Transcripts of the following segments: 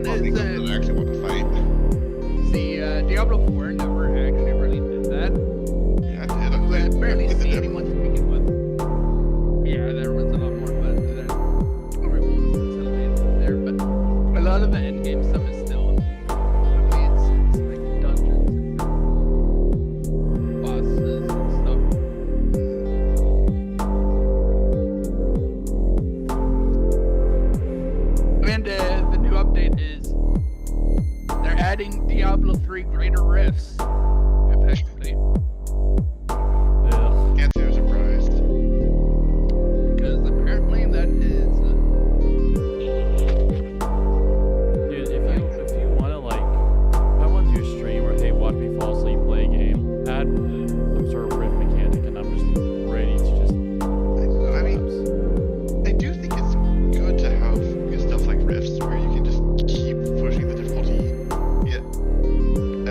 And Probably is because I actually want to fight. the Diablo 4 never actually really did that. Yeah, I did. I barely It see did. anyone speaking with. Yeah, there was a lot more, but then everyone was consolidated there. But a lot of the end game stuff is still. I mean, it's like dungeons and bosses and stuff. And the new update is they're adding Diablo 3 Greater Rifts, effectively. Ugh. Can't say I'm surprised. Because apparently that is. Dude, if you want to like, if I want to do a stream or hey, watch me fall asleep, play a game, add some sort of riff mechanic, and I'm just ready to just. I mean, I do think it's good to have stuff like rifts where you can just keep pushing the difficulty yet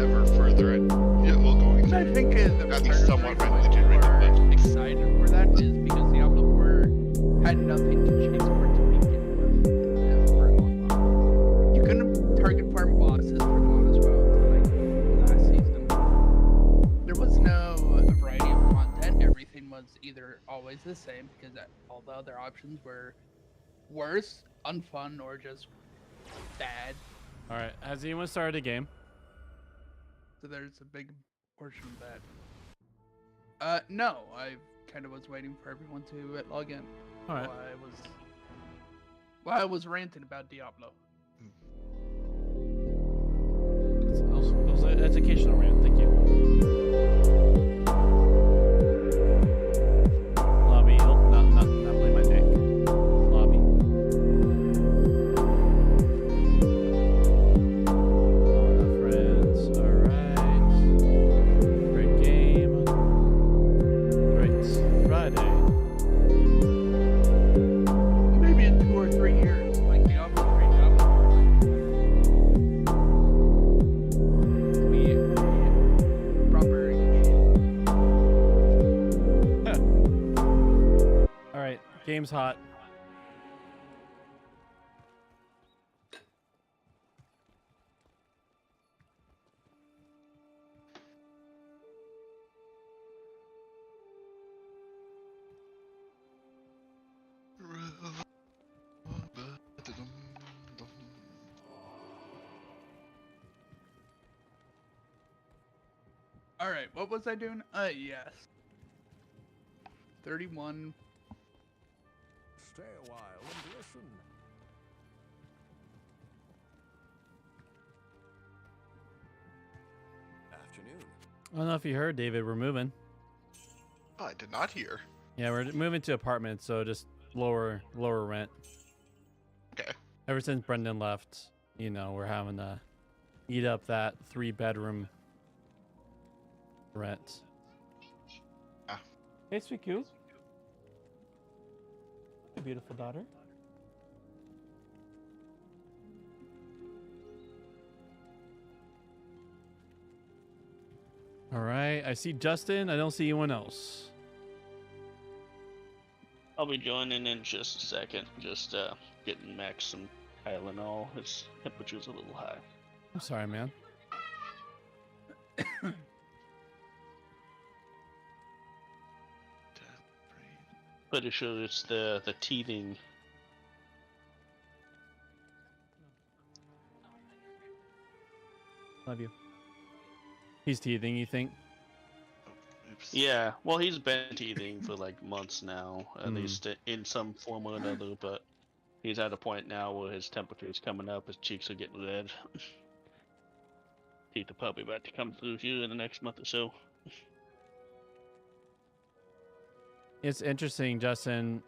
ever further and yet while going And I through. think the At part least of the somewhat reason why randomly people generated are bugs. excited for that is because Diablo 4 had nothing to chase for to begin with. For a long while. You couldn't target farm bosses for the longest while until like last season. There was no variety of content. Everything was either always the same because all the other options were worse, unfun, or just bad. All right, has anyone started a game? So there's a big portion of that. No, I kind of was waiting for everyone to log in All right. while I was ranting about Diablo. It was an educational rant. Thank you. Lobby. Oh, not play my dick. Lobby. Enough friends. All right. Great game. Great Friday. Maybe in 2 or 3 years, like Diablo 3, Diablo 4. Be a proper game. All right. Game's hot. All right, what was I doing? Yes. 31. Stay a while and listen. Afternoon. I don't know if you heard, David. We're moving. Oh, I did not hear. Yeah, we're moving to apartments, so just lower rent. Okay. Ever since Brendan left, you know, we're having to eat up that 3-bedroom rent. Ah. Hey, sweet Q. Hey, beautiful daughter. All right, I see Justin. I don't see anyone else. I'll be joining in just a second. Just getting Max some Tylenol. His temperature's a little high. I'm sorry, man. Pretty sure it's the teething. Love you. He's teething, you think? Oops. Yeah, well, he's been teething for like months now, at Hmm. least in some form or another. But he's at a point now where his temperature is coming up, his cheeks are getting red. Teeth are probably about to come through here in the next month or so. It's interesting, Justin.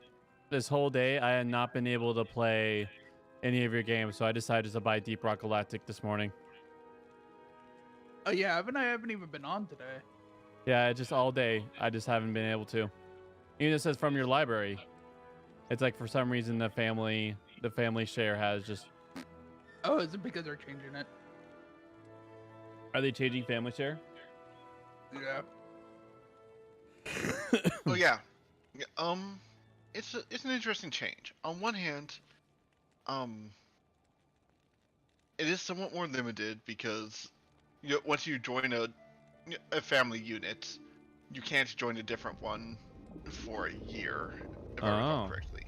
This whole day, I had not been able to play any of your games, so I decided to buy Deep Rock Galactic this morning. Oh yeah, I haven't even been on today. Yeah, just all day. I just haven't been able to. Even it says from your library. It's like for some reason the family share has just. Oh, is it because they're changing it? Are they changing family share? Yeah. Oh yeah. Yeah, it's an interesting change. On one hand, it is somewhat more limited because once you join a family unit, you can't join a different one for a year, if I recall Oh. correctly.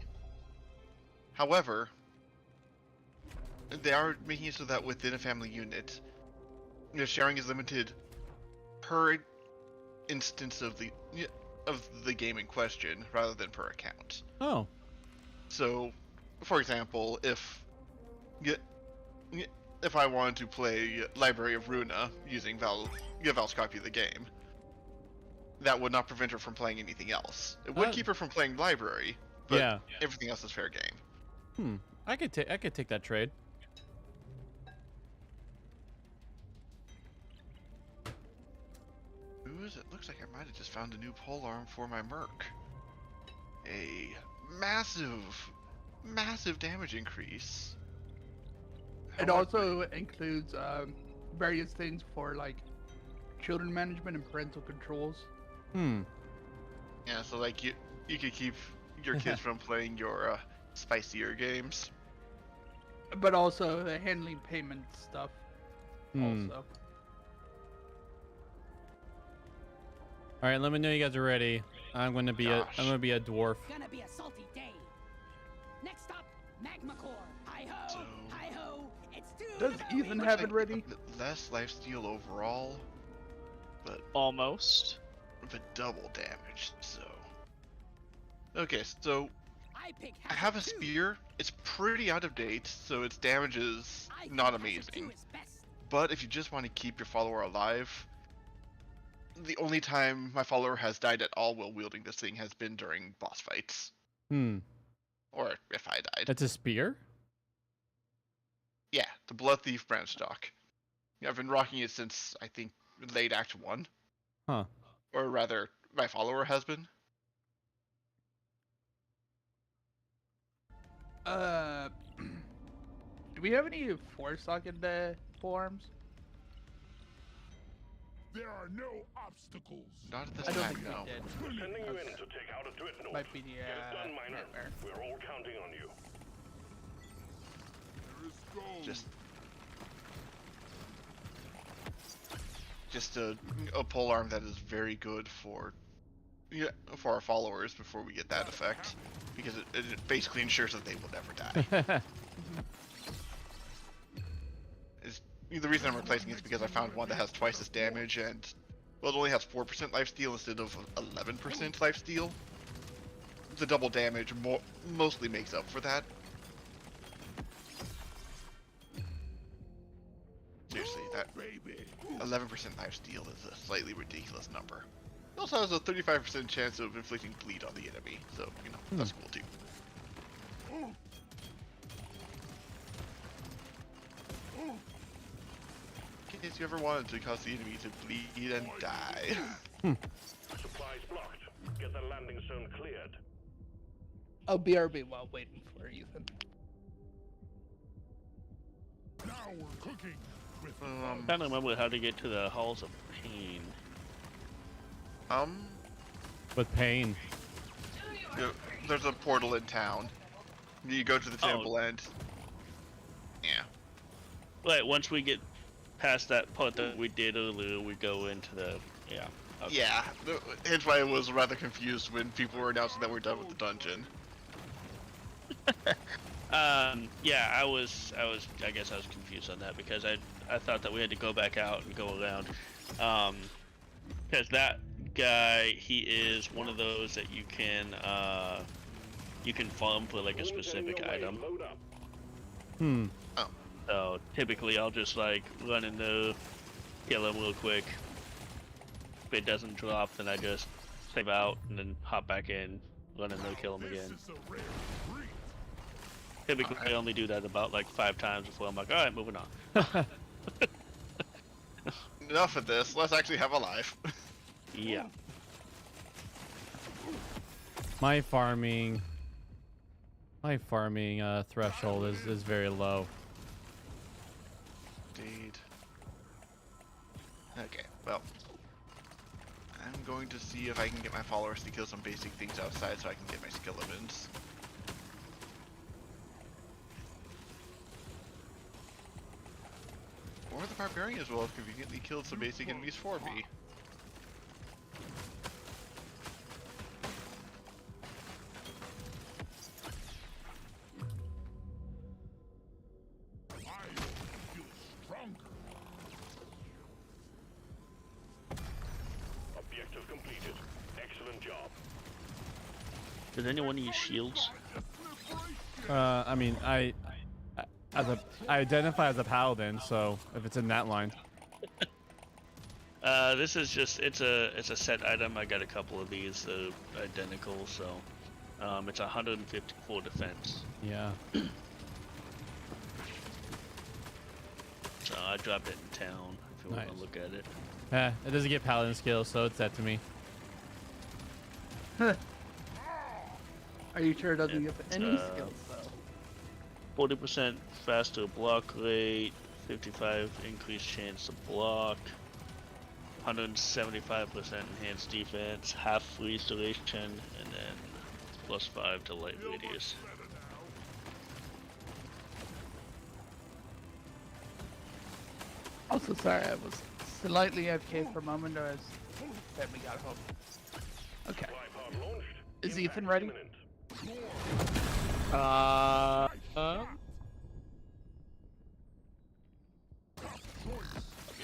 However, they are making it so that within a family unit, sharing is limited per instance of the game in question rather than per account. Oh. So, for example, if I wanted to play Library of Runa using Val's copy of the game, that would not prevent her from playing anything else. It would keep her from playing Library, but Yeah. everything else is fair game. I could take that trade. Ooh, it looks like I might have just found a new polearm for my Merc. A massive damage increase. It However- also includes various things for like children management and parental controls. Yeah, so like you could keep your kids from playing your spicier games. But also handling payment stuff. Also. All right, let me know you guys are ready. I'm gonna be Gosh. I'm gonna be a dwarf. Gonna be a salty day. Next up, Magma Core. Hi ho, So- hi ho. It's too Does early. Ethan Looks have like it ready? Less lifesteal overall, but Almost. double damage. So okay, so I pick I have a hazard two. spear. It's pretty out of date, so its damage is I think not hazard two amazing. is best. But if you just want to keep your follower alive, the only time my follower has died at all while wielding this thing has been during boss fights, or if I died. That's a spear? Yeah, the Blood Thief branch stock. Yeah, I've been rocking it since I think late Act 1. Huh. Or rather, my follower has been. Do we have any 4-socket forearms? There are no obstacles. Not at this I don't time, think no. we did. Sending you in Okay. to take out a dreadnought. Might be the Get it done, Miner. nightmare. We're all counting on you. There is gold. Just a polearm that is very good for our followers before we get that effect, because it basically ensures that they will never die. The reason I'm replacing it is because I found one that has twice as damage and, well, it only has 4% lifesteal instead of 11% lifesteal. The double damage mostly makes up for that. Seriously, that Baby. 11% lifesteal is a slightly ridiculous number. It also has a 35% chance of inflicting bleed on the enemy, so, that's cool too. In case you ever wanted to cause the enemy to bleed and die. Supplies blocked. Get the landing zone cleared. I'll BRB while waiting for Ethan. Now we're cooking with I don't remember how to get to the Halls of Pain. With pain. There's a portal in town. You go to the temple and... Yeah. Right, once we get past that part that we did earlier, we go into the... Yeah. Okay. Yeah, hence why I was rather confused when people were announcing that we're done with the dungeon. Yeah, I guess I was confused on that because I thought that we had to go back out and go around. Because that guy, he is one of those that you can farm for like a specific item. Load up. Oh. So typically I'll just like run in there, kill him real quick. If it doesn't drop, then I just save out and then hop back in, run in there, kill him again. This is a rare treat. Typically I only do that about like 5 times before I'm like, alright, moving on. Enough of this, let's actually have a life. Yeah. My farming threshold is very low. Indeed. Okay, well. I'm going to see if I can get my followers to kill some basic things outside so I can get my skill events. Barbarian as well have conveniently killed some basic enemies for me. I feel stronger. Objective completed. Excellent job. Did anyone use shields? I mean, I identify as a paladin, so if it's in that line. This is just it's a set item. I got a couple of these that are identical, so it's 154 defense. Yeah. So I dropped it in town if you want Nice. to look at it. It doesn't get paladin skills, so it's that to me. Are you sure it doesn't give any Uh, skills though? 40% faster block rate, 55 increased chance to block, 175% enhanced defense, half freeze duration, and then +5 to light radius. Also, sorry, I was slightly AFK for a moment as we got home. Okay. Fly pod launched. Is Impact Ethan ready? imminent.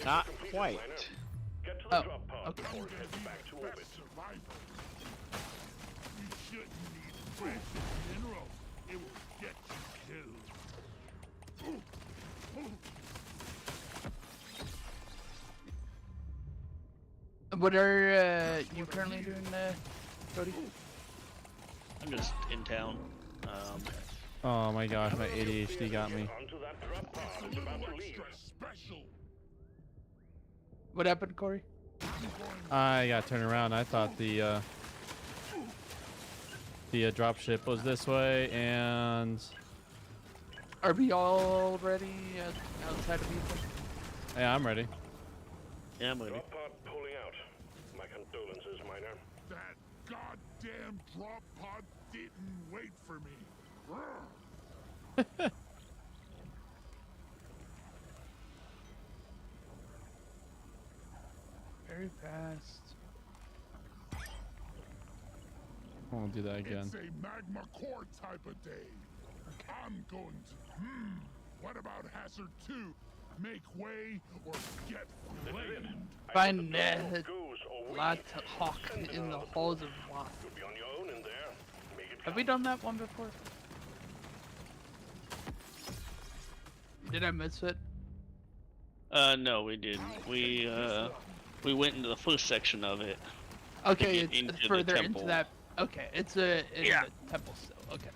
Not Completed, quite. miner. Get to the Oh, drop pod okay. before it heads back to orbit. Survivor. You shouldn't need fresh mineral. It will get you killed. What are you currently doing, Cody? I'm just in town. Oh my gosh, my ADHD got me. Onto that drop pod. It's about to leave. Extra special. What happened, Corey? I got turned around. I thought the dropship was this way, and Are we all ready outside of Ethan? yeah, I'm ready. Yeah, I'm ready. Drop pod pulling out. My condolences, miner. That goddamn drop pod didn't wait for me. Grr. Very fast. I won't do that again. It's a magma core type of day. I'm going to. What about Hazard 2? Make way or get flamed. Find Goes or we. lots of hawk in the halls of Wath. You'll be on your own in there. Make it Have we done that one before? Did I miss it? No, we didn't. We went into the first section of it. Okay, Get into it's the further into temple. that. Okay, it's in Yeah. the temple still. Okay.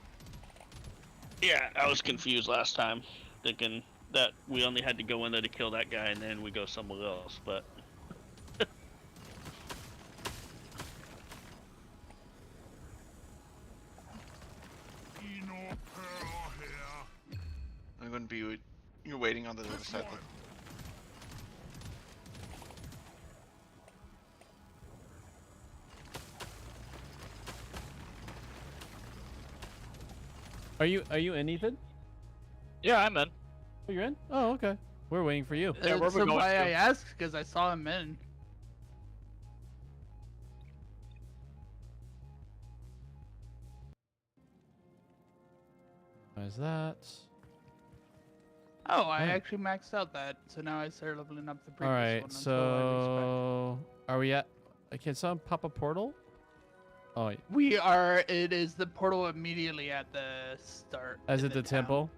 Yeah, I was confused last time, thinking that we only had to go in there to kill that guy and then we go somewhere else, but Eno Pearl here. I'm going to be you're waiting on the other side. One. Are you in, Ethan? Yeah, I'm in. Oh, you're in? Oh, okay. We're waiting for you. Yeah, where That's we going why to? I asked, because I saw him in. Where's that? Oh, I Oh. actually maxed out that, so now I start leveling up the previous All right, one. until I so are we at? Can someone pop a portal? Oh, wait. respect. We are. It is the portal immediately at the start. Is in it the town. temple?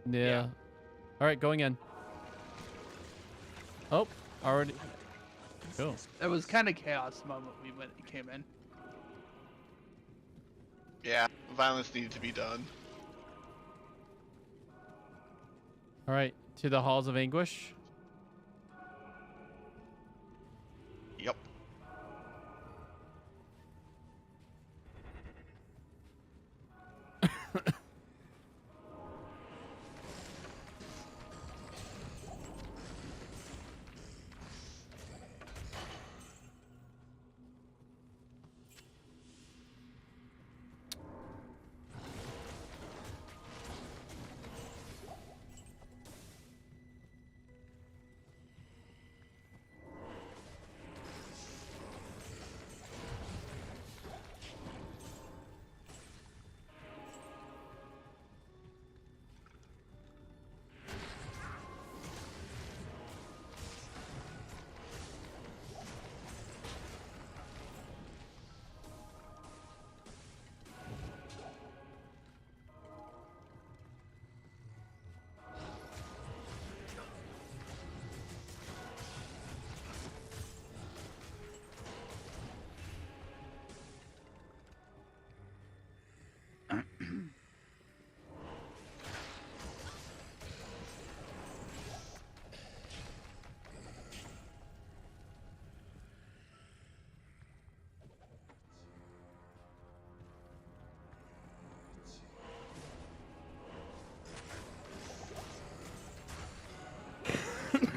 Yeah. Yeah. All right, going in. Oh, already. Cool. It was kind of chaos the moment we came in. Yeah, violence needed to be done. All right, to the halls of anguish. Yep.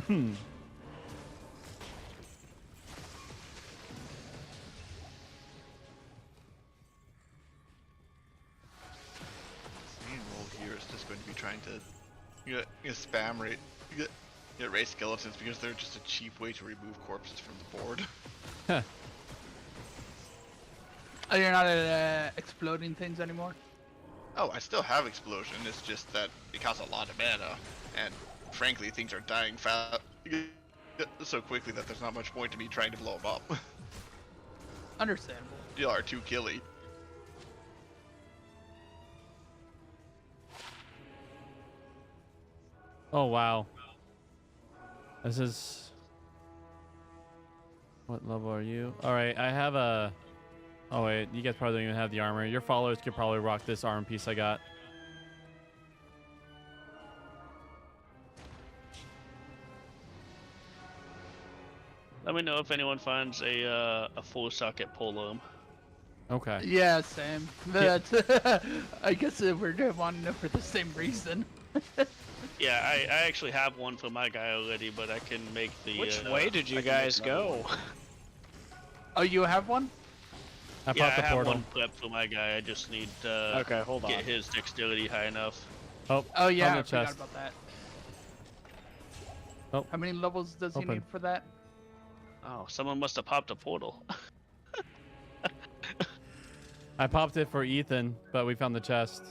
Main role here is just going to be trying to spam rate get race skeletons because they're just a cheap way to remove corpses from the board. Oh, you're not exploding things anymore? Oh, I still have explosion. It's just that it costs a lot of mana, and frankly, things are dying so quickly that there's not much point to me trying to blow them up. Understandable. You are too killy. Oh wow. This is. What level are you? All right, I have a. Oh wait, you guys probably don't even have the armor. Your followers could probably rock this arm piece I got. Let me know if anyone finds a full socket pole. Okay. Yeah, same. That's, I guess we're wanting it for the same reason. Yeah, I actually have one for my guy already, but I can make the. Which way did you I can make guys another go? one. Oh, you have one? I Yeah, I popped the have portal. one prepped for my guy. I just need to Okay, hold on. get his dexterity high enough. Oh, Oh yeah, on I the forgot chest. about that. Oh. How many levels does he Open. need for that? Oh, someone must have popped a portal. I popped it for Ethan, but we found the chest.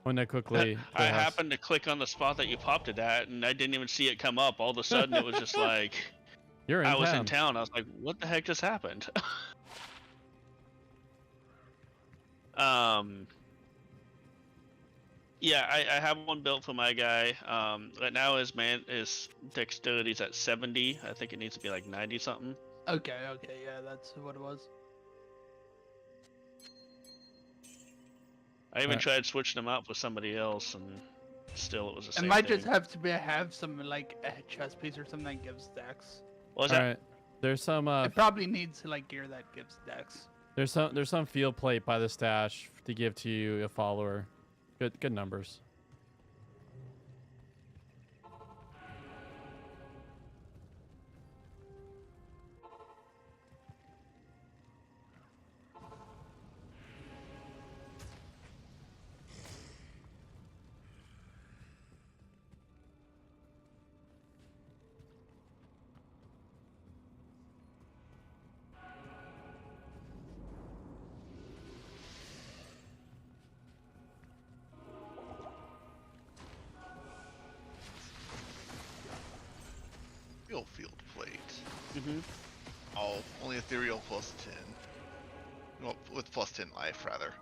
Went there quickly. I happened to click on the spot that you popped it at, and I didn't even see it come up. All of a sudden, it was just like You're in I was town. in town. I was like, "What the heck just happened?" Yeah, I have one built for my guy. Right now his dexterity's at 70. I think it needs to be like 90 something. Okay, yeah, that's what it was. I even Alright. tried switching them out for somebody else, and still it was the It same might thing. just have to have some like a chest piece or something that gives dex. What was All that? right. There's some It probably needs like gear that gives dex. there's some field plate by the stash to give to you, a follower. Good numbers. Field plate. Mm-hmm. Oh, only ethereal plus 10. Well, with plus 10 life, rather.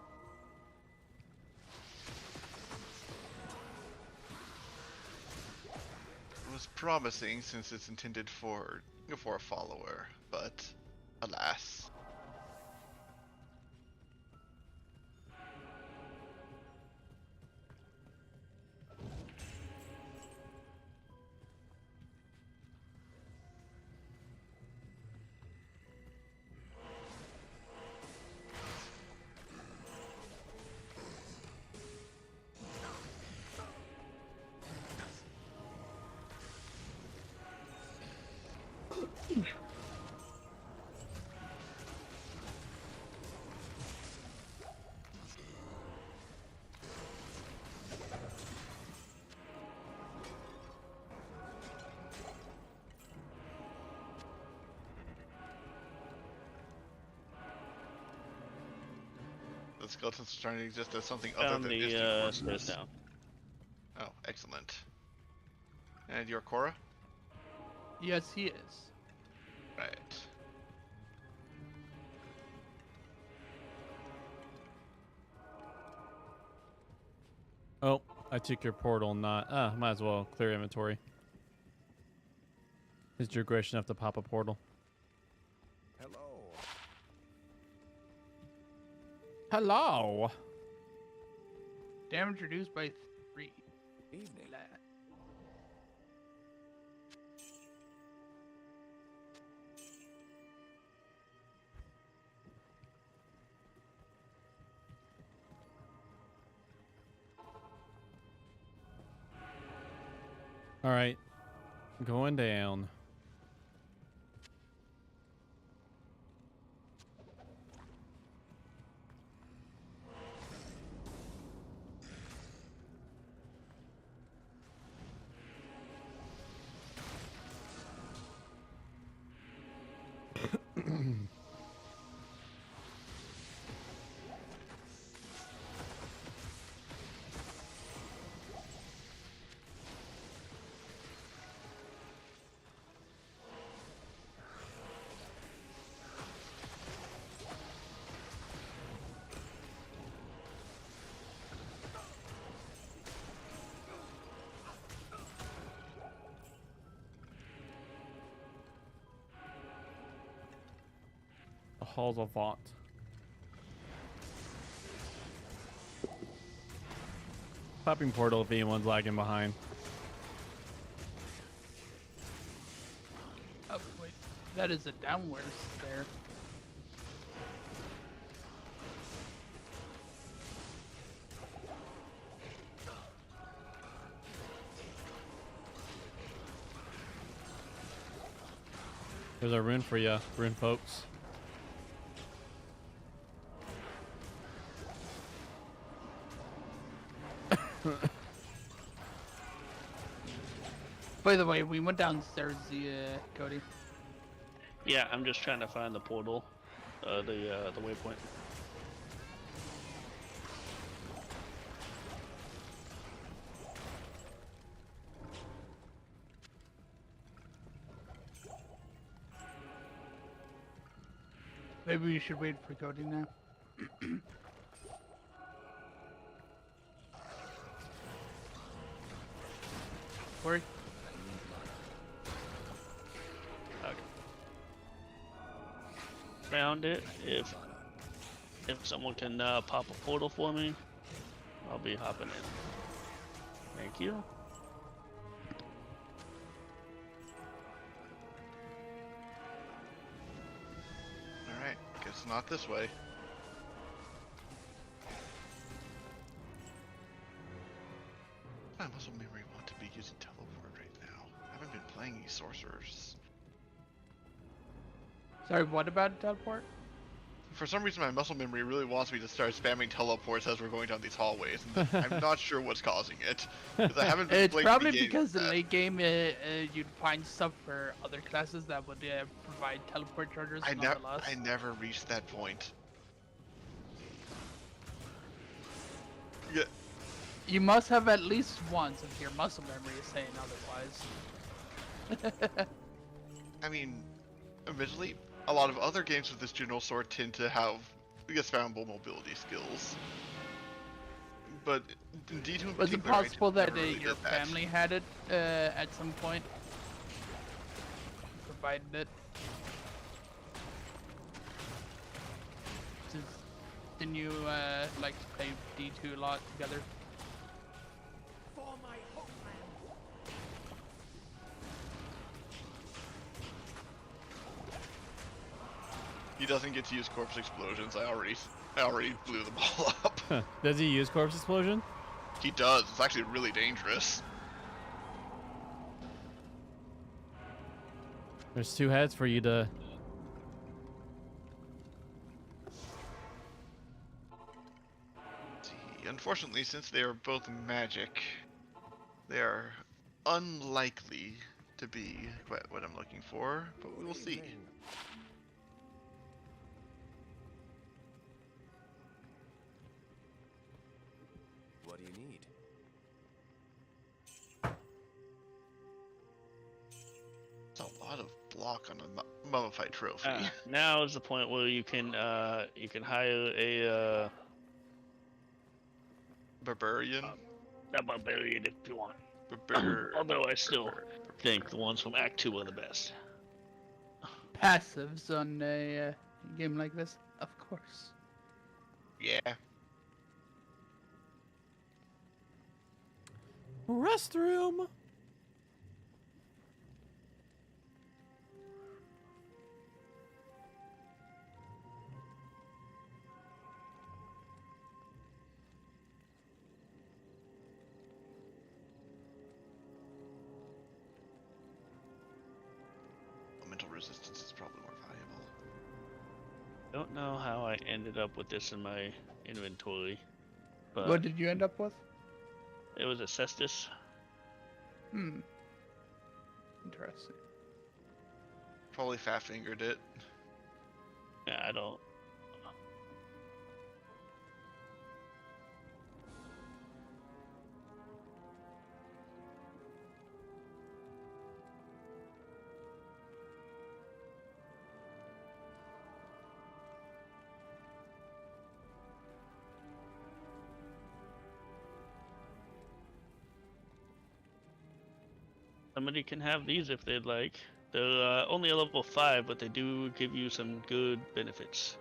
It was promising since it's intended for a follower, but alas. The skeletons are trying to exist as something other Found than the instant smith corpses. now. Oh, excellent. And your Korra? Yes, he is. Right. Oh, I took your portal. Not. Might as well clear inventory. Is Drew gracious enough to pop a portal? Hello. Damage reduced by 3. Evening. All right. Going down. The halls of Vought. Popping portal if anyone's lagging behind. Oh wait, that is a downwards there. There's a rune for you, rune folks. By the way, we went downstairs, Cody. Yeah, I'm just trying to find the portal, the waypoint. Maybe we should wait for Cody now. Corey? Found it. If someone can pop a portal for me, I'll be hopping in. Thank you. Alright, guess not this way. My muscle memory want to be using teleport right now. I haven't been playing any sorcerers. Sorry, what about teleport? For some reason, my muscle memory really wants me to start spamming teleports as we're going down these hallways, and I'm not sure what's causing it. Because I haven't been It's playing probably the game because the that. late game, you'd find stuff for other classes that would provide teleport chargers. Nonetheless. I never reached that point. Yeah, You must have at least once if your muscle memory is saying otherwise. I mean, admittedly, a lot of other games with this general sort tend to have spammable mobility skills. But in D2 in Was it particular, I possible that never really your did that. family had it at some point? Provided it? Didn't you like to play D2 a lot together? For my homeland. He doesn't get to use corpse explosions. I already blew them all up. Does he use corpse explosion? He does. It's actually really dangerous. There's two heads for you to. See, unfortunately, since they are both magic, they are unlikely to be quite what I'm looking for, but we will see. What do you need? It's a lot of block on a mummified trophy. Now is the point where you can hire a Barbarian. a barbarian if you want. Barbar- Although I still think the ones from Act 2 are the best. Passives on a game like this? Of course. Yeah. Restroom. resistance is probably more valuable. Don't know how I ended up with this in my inventory, but What did you end up with? it was a Cestus. Hmm. Interesting. Probably fat fingered it. Yeah, I don't. Somebody can have these if they'd like. They're only a level 5, but they do give you some good benefits.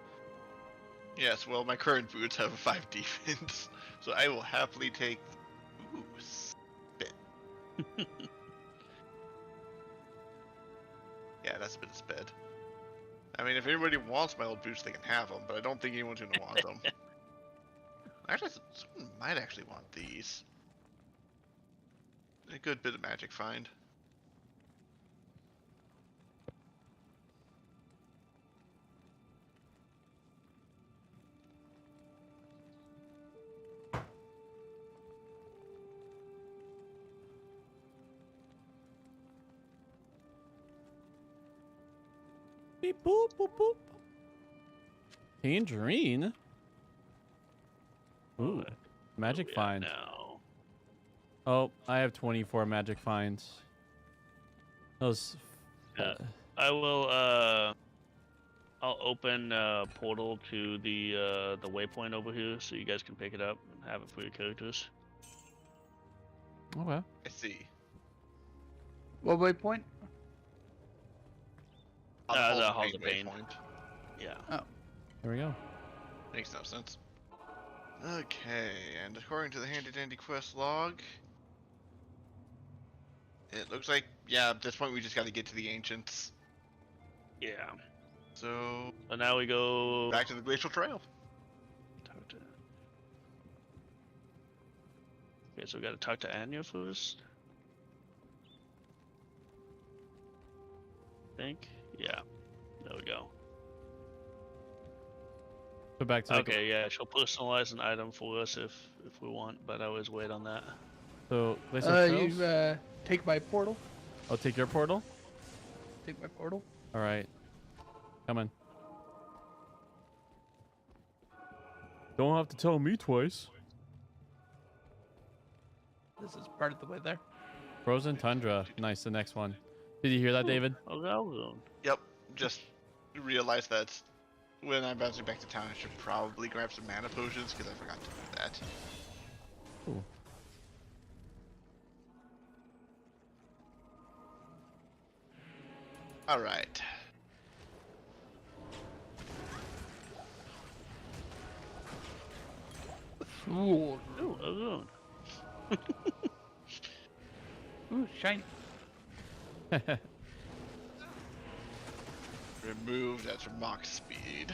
Yes, well, my current boots have a 5 defense, so I will happily take. Ooh, spit. Yeah, that's a bit of sped. I mean, if anybody wants my old boots, they can have them, but I don't think anyone's gonna want them. Actually, someone might actually want these. A good bit of magic find. Beep boop boop boop. Tangerine. Ooh, magic find. No. Oh, I have 24 magic finds. Those. I will. I'll open a portal to the waypoint over here, so you guys can pick it up and have it for your characters. Okay. I see. What waypoint? The Halls of Pain. Waypoint. Yeah. Here we go. Makes no sense. Okay, and according to the handy dandy quest log, it looks like, yeah, at this point we just got to get to the ancients. Yeah. So Now we go back to the glacial trail. Okay, so we gotta talk to Anya first. I think. Yeah. There we go. So back to Okay, yeah, she'll personalize an item for us if we want, but I always wait on that. So Glacial Trails? You take my portal. I'll take your portal. Take my portal. All right. Coming. Don't have to tell me twice. This is part of the way there. Frozen Tundra. Nice, the next one. Did you hear that, David? Yep, just realized that when I'm bouncing back to town, I should probably grab some mana potions because I forgot to do that. Ooh. All right. Ooh, Ooh, a rune. ooh, shiny. Removed at mock speed.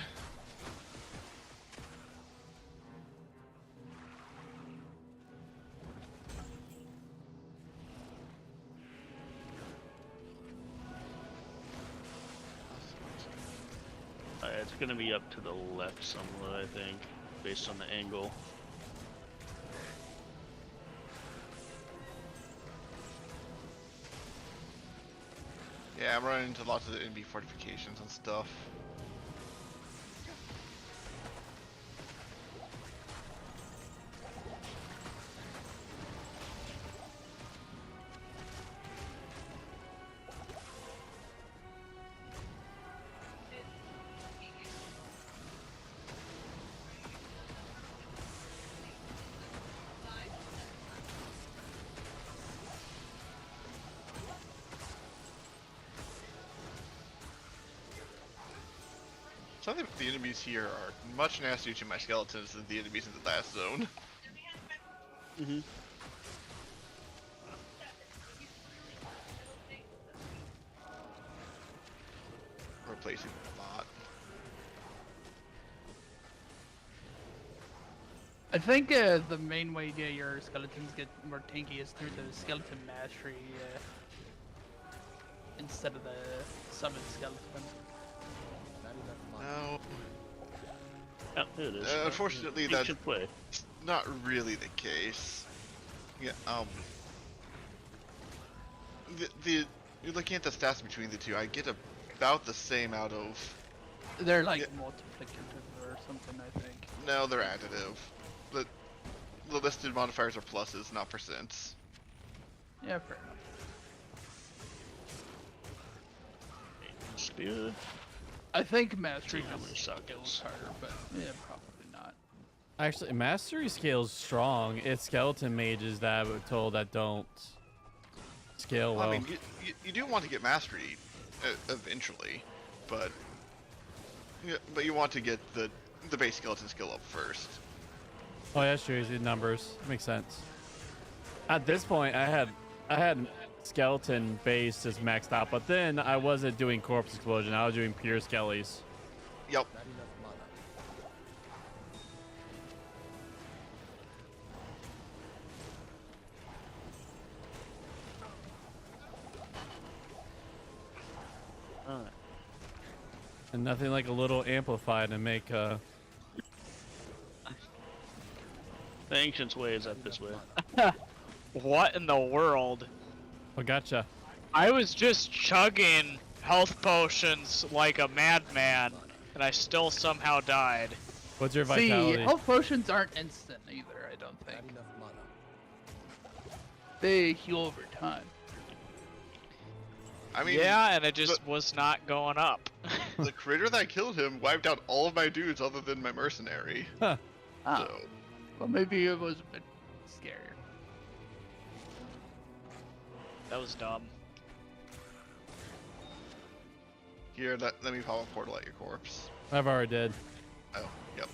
It's gonna be up to the left somewhere, I think, based on the angle. Yeah, I'm running into lots of the NB fortifications and stuff. So I think the enemies here are much nastier to my skeletons than the enemies in the last zone. Mm-hmm. Replacing a lot. I think the main way your skeletons get more tanky is through the skeleton mastery. instead of the summon skeleton. No. Oh, there it is. Unfortunately, You that's should play. not really the case. Yeah. You're looking at the stats between the two. I get about the same out of. They're like Yeah. multiplicative or something, I think. No, they're additive. The listed modifiers are pluses, not percents. Yeah, fair enough. Spear. I think mastery See how many is sockets. harder, but yeah, probably not. Actually, mastery scale's strong. It's skeleton mages that I were told that don't scale well. I mean, you do want to get mastery eventually, but you want to get the base skeleton skill up first. Oh, yeah, sure. The numbers makes sense. At this point, I had skeleton base just maxed out, but then I wasn't doing corpse explosion. I was doing pure skellies. Yep. Alright. And nothing like a little amplified and make The ancient's way is up this way. What in the world? Oh, gotcha. I was just chugging health potions like a madman, and I still somehow died. What's your See, vitality? health potions aren't instant either, I don't think. They heal over time. I mean, Yeah, and it just was not going up. the critter that killed him wiped out all of my dudes other than my mercenary. Huh. Oh, So, well, maybe it was a bit scarier. That was dumb. here, let me pop a portal at your corpse. I've already did. Oh, yep.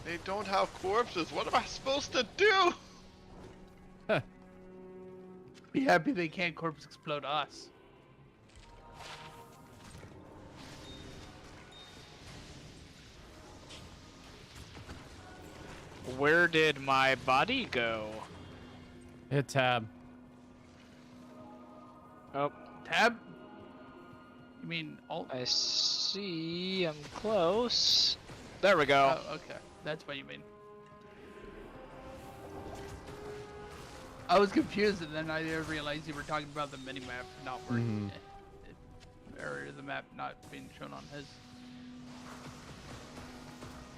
They don't have corpses. What am I supposed to do? Be happy they can't corpse explode us. Where did my body go? Hit tab. Oh, Tab? You mean alt? I see. I'm close. There we go. Oh, okay. That's what you mean. I was confused, and then I realized you were talking about the minimap not working, or the map not being shown on his.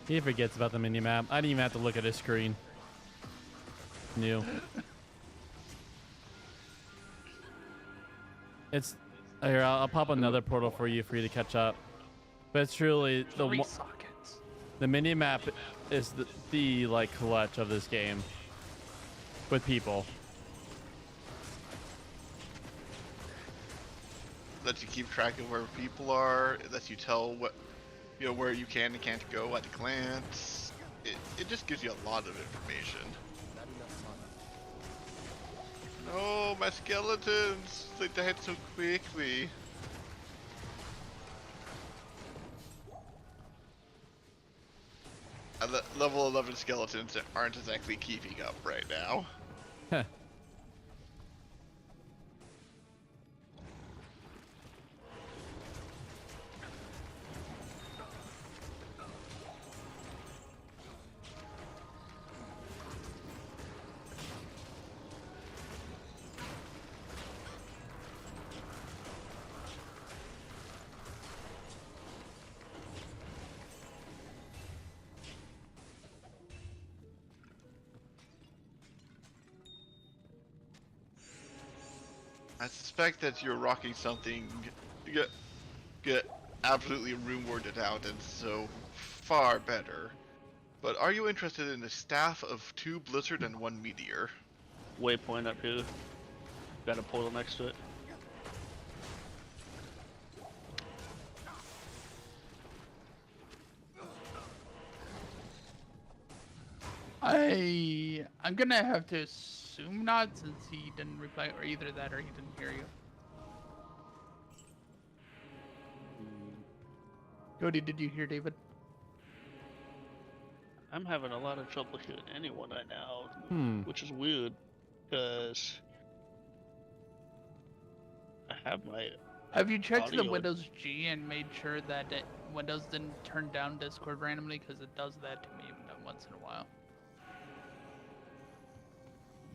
He forgets about the minimap. I didn't even have to look at his screen. New. It's here. I'll pop another portal for you to catch up. But it's truly the 3 sockets. the minimap is the like clutch of this game with people. Lets you keep track of where people are. It lets you tell what, where you can and can't go at a glance. It just gives you a lot of information. No, my skeletons! They died so quickly. Level 11 skeletons aren't exactly keeping up right now. Heh. I suspect that you're rocking something get absolutely room worded out and so far better. But are you interested in a staff of 2 blizzard and 1 meteor? Waypoint up here. Got a portal next to it. I'm gonna have to assume not, since he didn't reply, or either that or he didn't hear you. Cody, did you hear David? I'm having a lot of trouble hearing anyone right now, which is weird, because I have my. Have you checked the Audio. Windows G and made sure that Windows didn't turn down Discord randomly? Because it does that to me once in a while.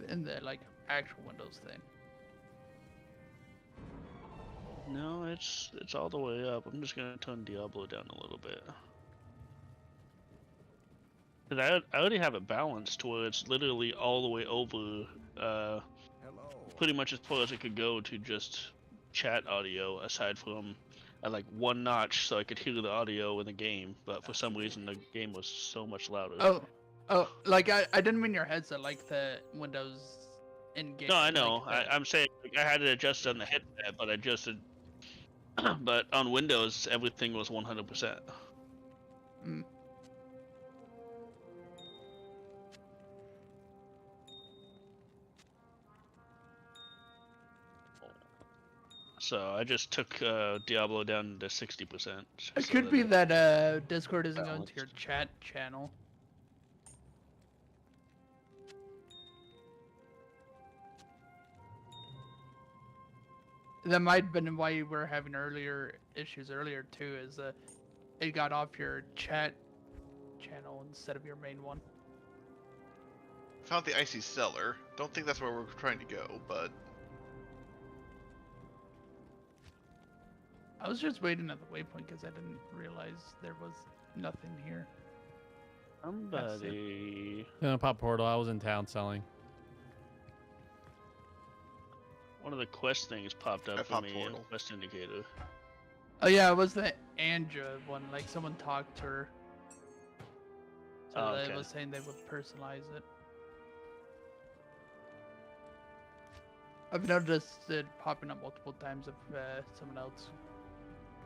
In the like actual Windows thing. No, it's all the way up. I'm just gonna turn Diablo down a little bit. Cause I already have it balanced to where it's literally all the way over, Hello. pretty much as far as it could go to just chat audio, aside from like one notch so I could hear the audio in the game. But for some reason the game was so much louder. Oh, like I didn't mean your headset, like the Windows in game. No, I know. Like I'm saying like, I had it adjusted on the headset, but I adjusted. But on Windows, everything was 100%. Mm. So I just took Diablo down to 60%. It so could be it- that Discord isn't going to balanced. your chat channel. That might have been why you were having issues earlier too, is it got off your chat channel instead of your main one. Found the icy cellar. Don't think that's where we're trying to go, but I was just waiting at the waypoint because I didn't realize there was nothing here. Somebody. Pop portal. I was in town selling. One of the quest things popped up I for popped me. portal. Quest indicator. Oh yeah, it was the Anja one. Like someone talked to her. So Oh, they okay. was saying they would personalize it. I've noticed it popping up multiple times if someone else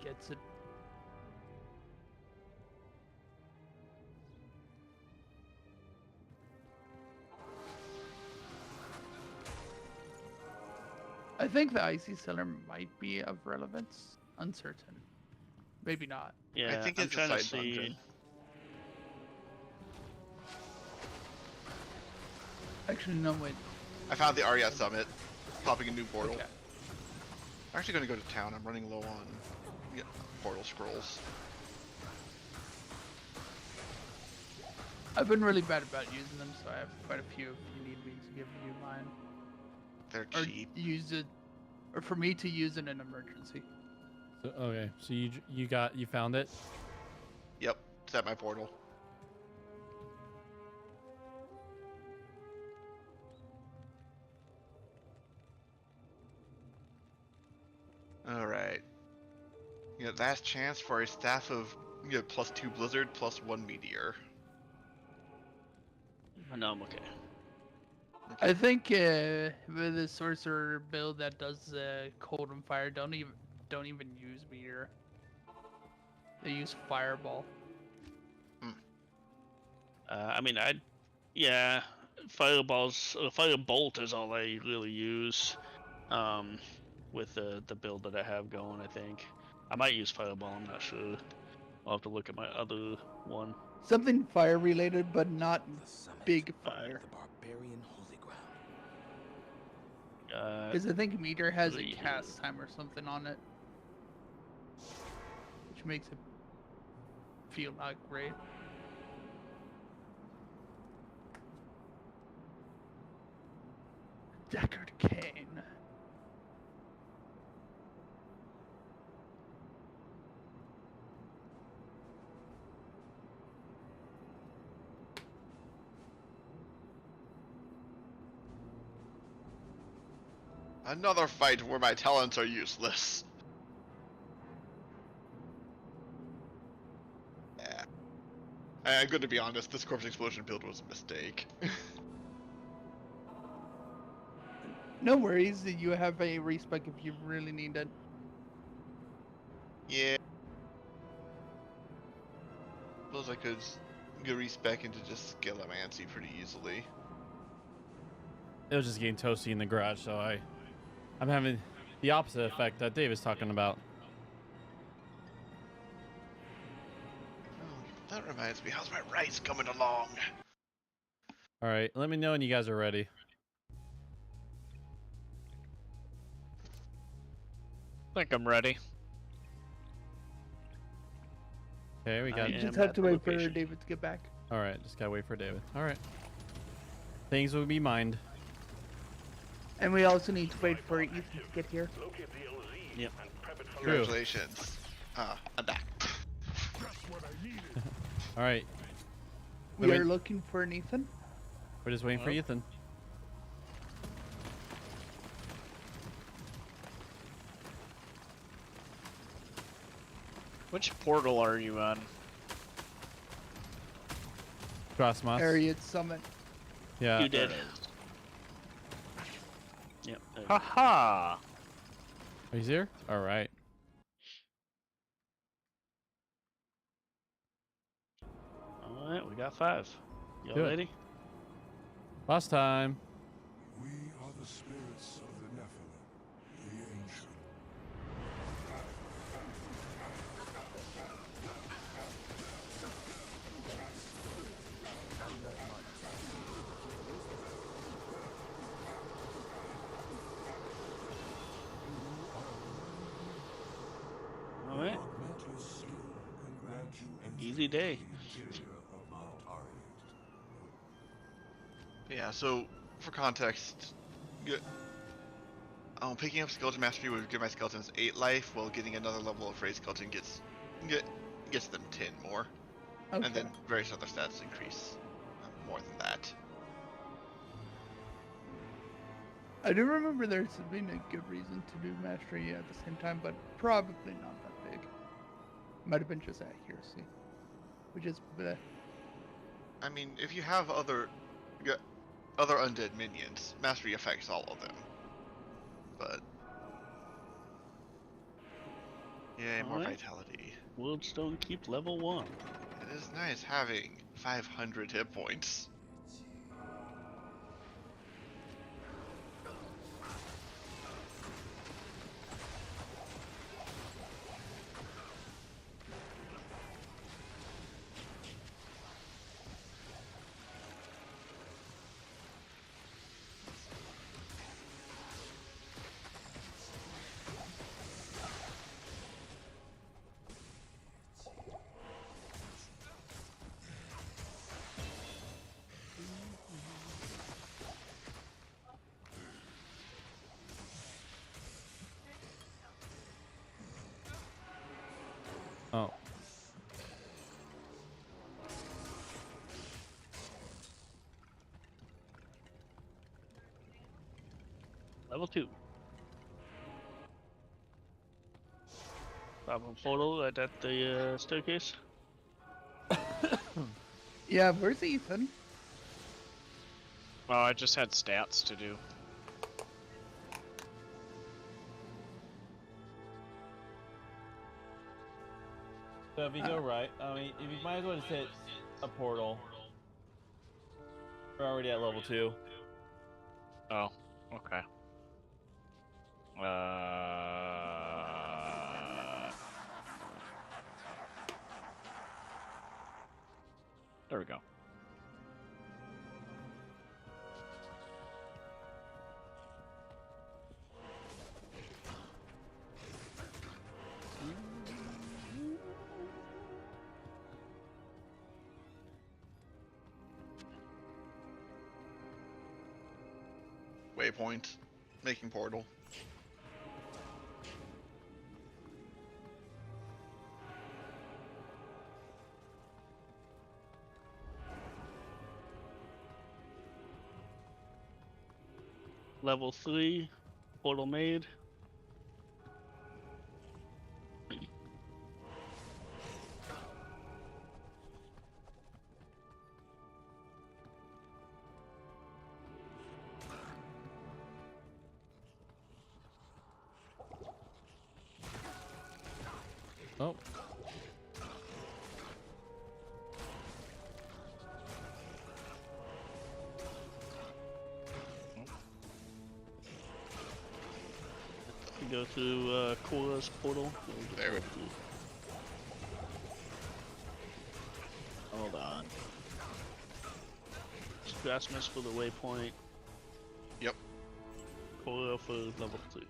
gets it. I think the icy cellar might be of relevance. Uncertain. Maybe not. Yeah, I think I'm it's a trying to side see. dungeon. Actually, no, wait. I found the Arya Summit. Popping a new portal. Okay. I'm actually going to go to town. I'm running low on portal scrolls. I've been really bad about using them, so I have quite a few if you need me to give you mine. They're Or cheap. use it, or for me to use in an emergency. So, okay, so you found it. Yep, it's at my portal. Alright. Last chance for a staff of +2 blizzard, +1 meteor. No, I'm okay. I think with the sorcerer build that does cold and fire, don't even use meteor. They use fireball. I mean, yeah, firebolt is all I really use, with the build that I have going. I think I might use fireball. I'm not sure. I'll have to look at my other one. Something fire related, but not The summit big of fire. the barbarian holy ground. Because I think meteor has a really- cast time or something on it, which makes it feel not great. Deckard Cain. Another fight where my talents are useless. Yeah. I'm going to be honest, this corpse explosion build was a mistake. No worries, you have a respec if you really need it. Yeah. Suppose I could go respec into just Scalamancy pretty easily. it was just getting toasty in the garage, so I'm having the opposite effect that Dave is talking about. Oh, that reminds me, how's my rice coming along? All right, let me know when you guys are ready. I think I'm ready. Okay, we got. I You am just have at to the wait for location. David to get back. All right, just gotta wait for David. All right. Things will be mined. And we also need to wait for Ethan to get here. Locate the LZ Yep. and prep it for True. Congratulations. I'm back. Just what I needed. All right, We I are mean- looking for an Ethan. we're just waiting for Ethan. Which portal are you on? Crossmoss. Ariad Summit. Yeah. You did. Yep. Haha! He's here. All right. All right, we got 5. Y'all Good. ready? Last time. We are the spirits of the Nephilim, the ancient. All right. Augment your skill and grant you entry Easy day. to the interior of Mount Ariat. Yeah, so for context, picking up Skeleton Mastery would give my skeletons 8 life, while getting another level of Raid Skeleton gets them 10 more. Okay. And then various other stats increase more than that. I do remember there's been a good reason to do Mastery at the same time, but probably not that big. Might have been just accuracy. Which is bleh. I mean, if you have other undead minions, Mastery affects all of them. But yay, more Alright. vitality. Wildstone keep level 1. It is nice having 500 hit points. Oh. Level 2. Problem portal at the staircase. Yeah, where's Ethan? Well, I just had stats to do. So if you go right, I mean, if you might as well just hit a portal. We're already at level 2. Oh, okay. There we go. Waypoint, making portal. Level 3. Portal made. Oh. go through Korra's portal. There we go. Hold on. Strasmus for the waypoint. Yep. Korra for level 3.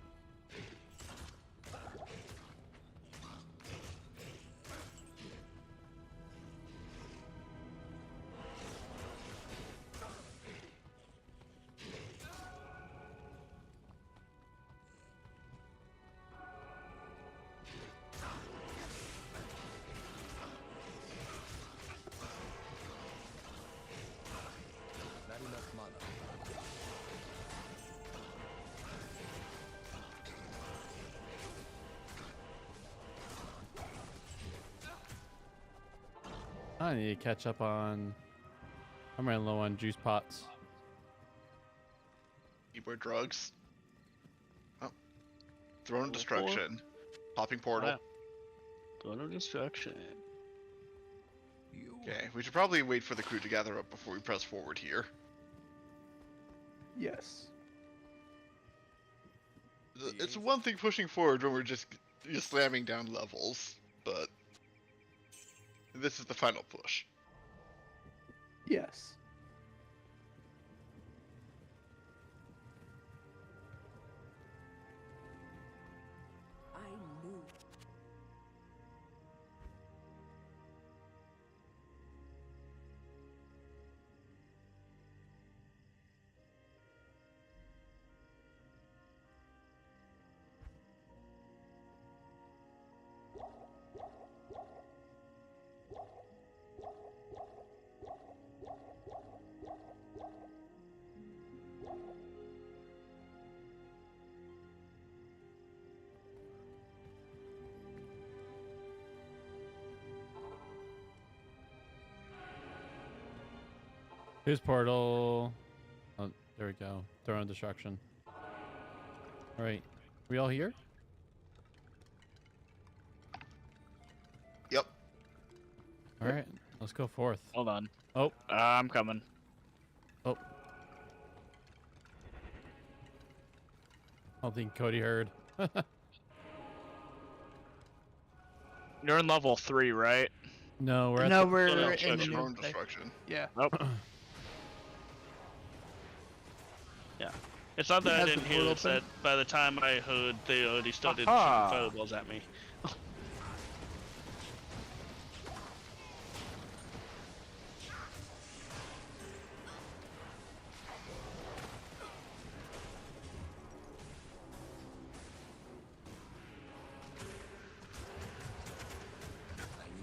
Not enough mana. I need to catch up on. I'm running low on juice pots. Keyboard drugs. Oh. Throne of Level Destruction. Popping portal. Wow. Throne of Destruction. Okay, we should probably wait for the crew to gather up before we press forward here. Yes. It's one thing pushing forward when we're just slamming down levels, but this is the final push. Yes. I knew. Here's portal. Oh, there we go. Throne of Destruction. All right, we all here? Yep. All right, let's go forth. Hold on. Oh, I'm coming. oh. I don't think Cody heard. You're in level 3, right? No, we're at No, the, we're no, in the Throne new. of Destruction. Yeah. Nope. It's not that I Has the didn't hear portal it, that by the time I heard, they already started shooting Aha. fireballs at me.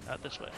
Not this way.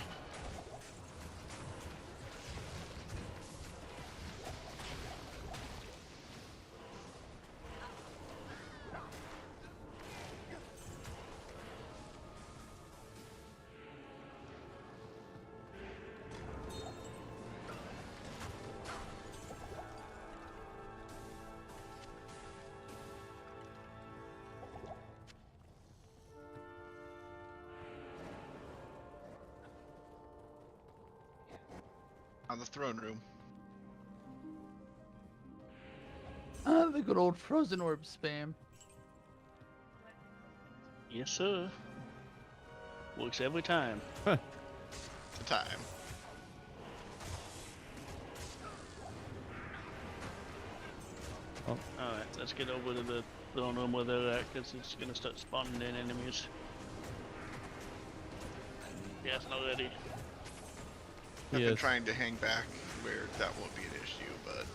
On the throne room. The good old frozen orb spam. Yes, sir. Works every time. The time. Alright, let's get over to the throne room where they're at, because it's gonna start spawning in enemies. Yes, not ready. I've been Yes. trying to hang back where that won't be an issue, but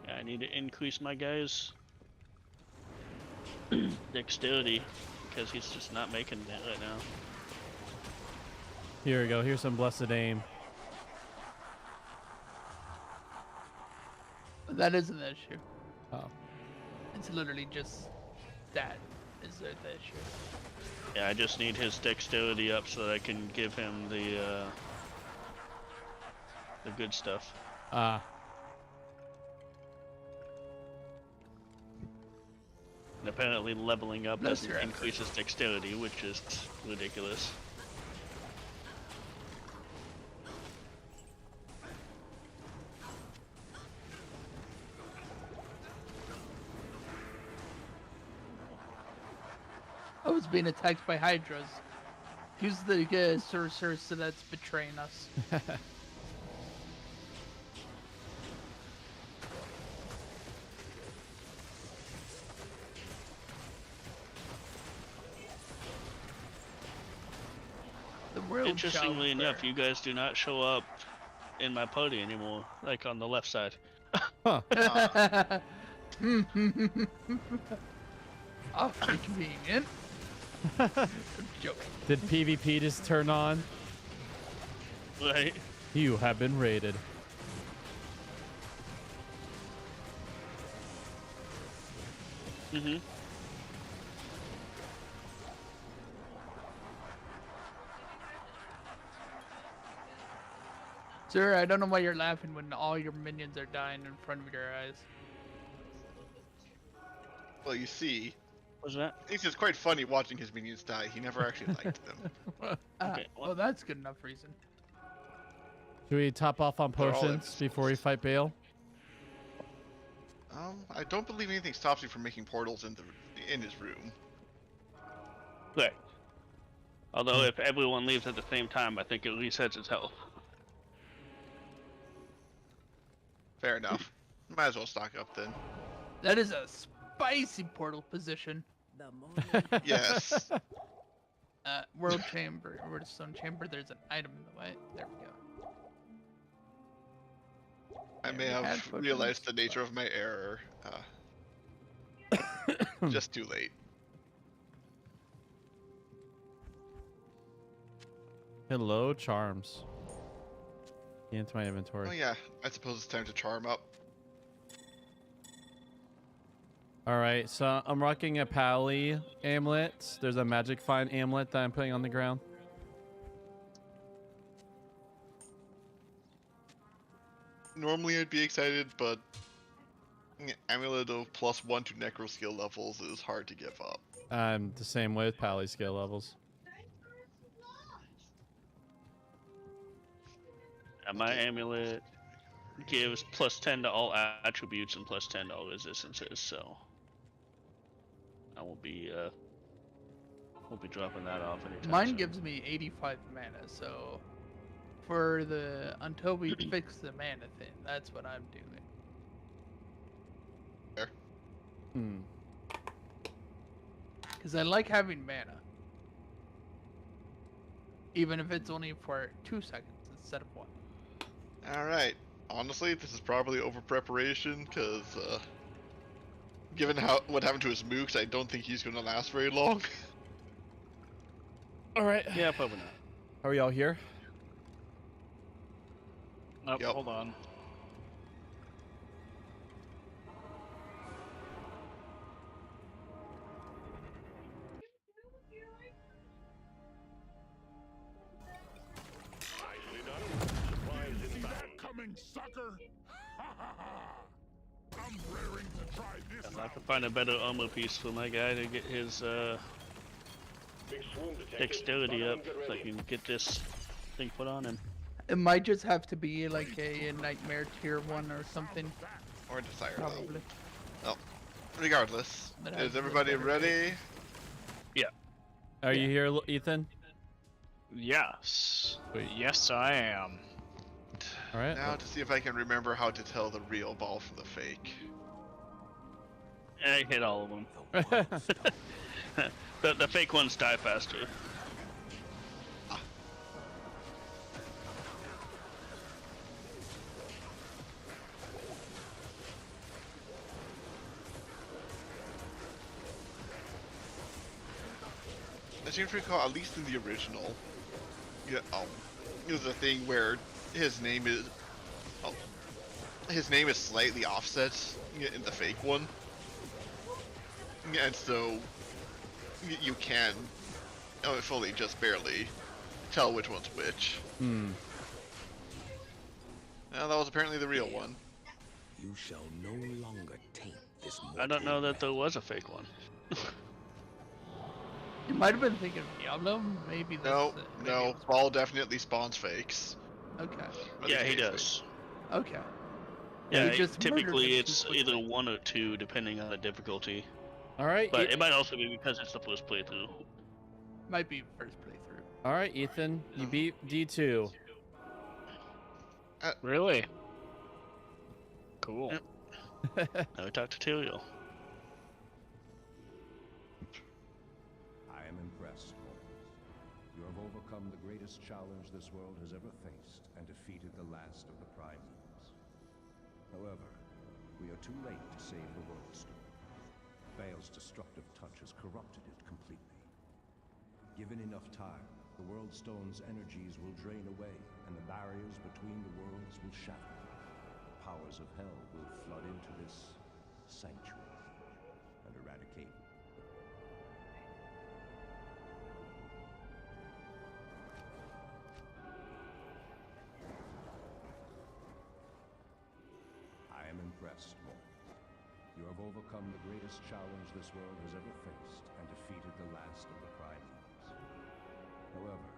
Yeah, I need to increase my guy's dexterity, because he's just not making that right now. here we go. Here's some blessed aim. That isn't the issue. Oh, It's literally just that is the issue. Yeah, I just need his dexterity up so that I can give him the good stuff. ah. And apparently leveling up Bless doesn't your increase his dexterity, which is ridiculous. I was being attacked by Hydras. Who's the sorcerer that's betraying us? The world Interestingly shall enough, you guys do not show up in my party anymore, like on the left side. Huh. Oh, convenient. Joke. Did PvP just turn on? Right. You have been raided. Mm-hmm. Sir, I don't know why you're laughing when all your minions are dying in front of your eyes. Well, you see, What's that? it's just quite funny watching his minions die. He never actually liked them. Okay, Well, that's good enough reason. Should we top off on They're all potions before we fight Bale? I don't believe anything stops you from making portals in his room. Right. Although if everyone leaves at the same time, I think it resets its health. Fair enough. Might as well stock up then. That is a spicy portal position. The more Yes. World Chamber, Wordstone Chamber, there's an item in the way. There we go. I may we had have potions, realized the nature of my error. Just too late. Hello, charms. Get into my inventory. Oh yeah, I suppose it's time to charm up. All right, so I'm rocking a Pally amulet. There's a magic find amulet that I'm putting on the ground. Normally I'd be excited, but Amulet of +1 to necro skill levels is hard to give up. I'm the same way with Pally skill levels. And my amulet gives +10 to all attributes and +10 to all resistances, so I won't be dropping that off anytime Mine soon. gives me 85 mana, so until we fix the mana thing, that's what I'm doing. Hmm. Because I like having mana. Even if it's only for 2 seconds instead of 1. Alright. Honestly, this is probably over preparation, because given what happened to his mooks, I don't think he's going to last very long. All right. Yeah, probably not. Are we all here? Nope, Yep. hold on. Nicely done. Supplies See inbound. that coming, sucker? Ha ha ha! I'm raring to try this I'll have to out. find a better armor piece for my guy to get his Big swoon detected. dexterity Run up, and get so I ready. can get this thing put on him. It might just have to be like a nightmare tier 1 or something, Or Desire, probably. though. Regardless, That has is the everybody better ready? Are you here, Ethan? Yes. Sweet. Yes, I am. All right. Now to see if I can remember how to tell the real ball from the fake. I hit all of them. The fake ones die faster. I seem to recall, at least in the original, there's a thing where his name is slightly offset in the fake one, and so you can fully just barely tell which one's which. Hmm. That was apparently the real one. You shall no longer taint this I don't know that there was a fake one. You might have been thinking of Diablo, maybe that's No, maybe no, it was- Ball definitely spawns fakes. Okay, But Yeah, he occasionally. does. okay. Yeah, he just murdered typically him it's too quickly. either 1 or 2 depending on the difficulty. All right. But it might also be because it's the first playthrough. Might be first playthrough. All right, Ethan, you beat D2. Really? Cool. Yep. Now we talk to Tyrael. I am impressed, Holmes. You have overcome the greatest challenge this world has ever faced and defeated the last of the Primeals. However, we are too late to save the World Stone. Baal's destructive touch has corrupted it completely. Given enough time, the World Stone's energies will drain away, and the barriers between the worlds will shatter. The powers of hell will flood into this sanctuary and eradicate it. I am impressed, Morgan. You have overcome the greatest challenge this world has ever faced and defeated the last of the Primeals. However,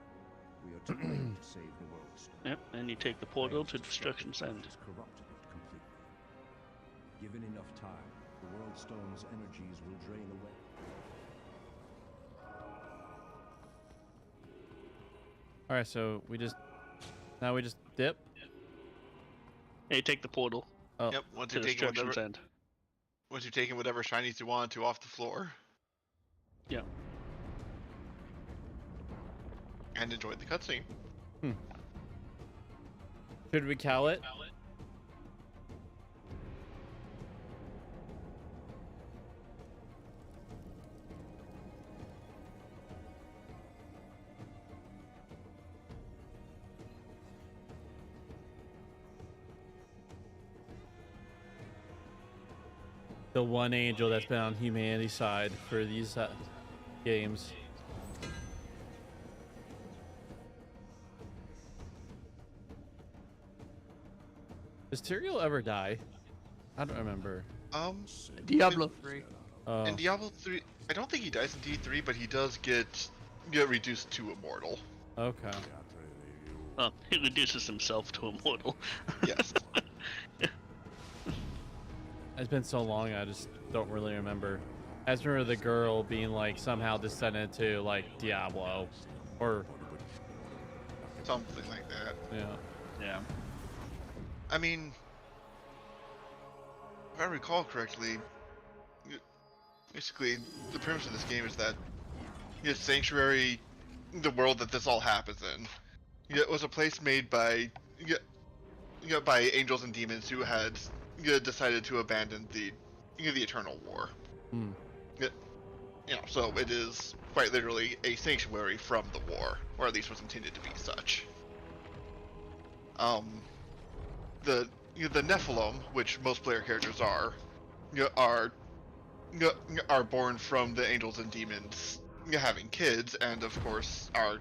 we are too late to save the World Stone. Yep, and you take the portal to Baal's Destruction's destructive End. touch has corrupted it completely. Given enough time, the World Stone's energies will drain away. All right, so we just dip. Yeah, you take the portal Oh, Yep. Once to you've taken Destruction's whatever, End. once you've taken whatever shinies you want to off the floor Yeah. and enjoyed the cutscene. should we call it? The one angel that's been on humanity's side for these games. Does Tyrael ever die? I don't remember. Diablo 3. Oh, In Diablo 3, I don't think he dies in D3, but he does get reduced to immortal. okay. Well, he reduces himself to immortal. Yes. It's been so long, I just don't really remember. I just remember the girl being like somehow descended to like Diablo, or Something like that. yeah. Yeah. I mean, if I recall correctly, basically the premise of this game is that Sanctuary, the world that this all happens in, it was a place made by by angels and demons who had decided to abandon the the Eternal War. Hmm. So it is quite literally a sanctuary from the war, or at least was intended to be such. The Nephilim, which most player characters are born from the angels and demons having kids, and of course are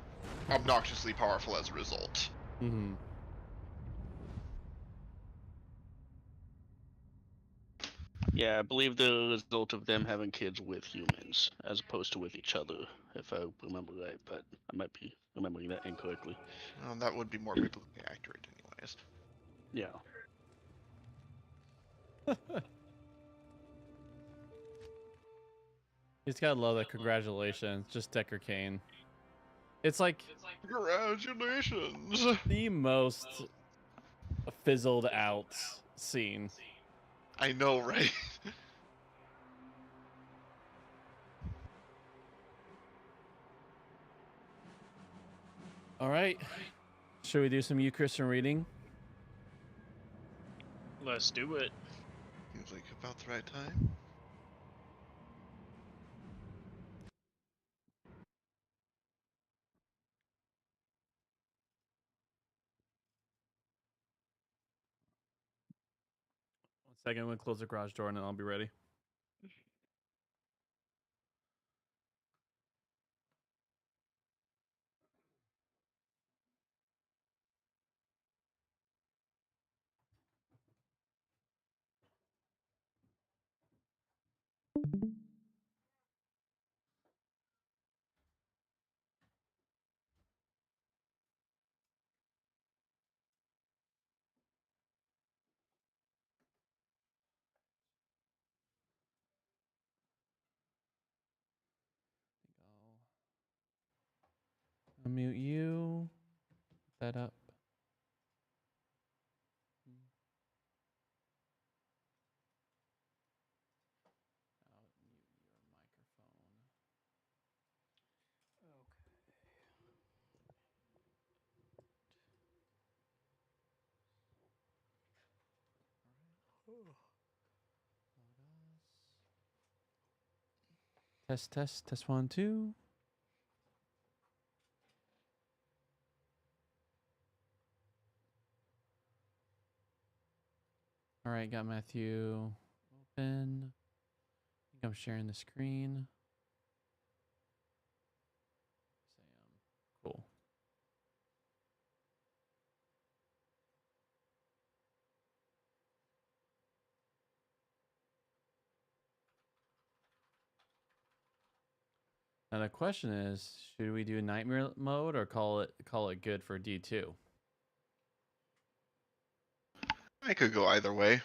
obnoxiously powerful as a result. Mm-hmm. Yeah, I believe the result of them having kids with humans, as opposed to with each other, if I remember right, but I might be remembering that incorrectly. That would be more biblically accurate, anyways. Yeah. He's gotta love that. Congratulations, just Decker Kane. It's like Congratulations! the most fizzled out scene. I know, right? All right, should we do some Eucharistic reading? Let's do it. Seems like about the right time. One second, I'm gonna close the garage door and then I'll be ready. Unmute you. That up. Test 1, 2. All right, got Matthew open. I think I'm sharing the screen. Sam, cool. Now the question is, should we do nightmare mode or call it good for D2? I could go either way.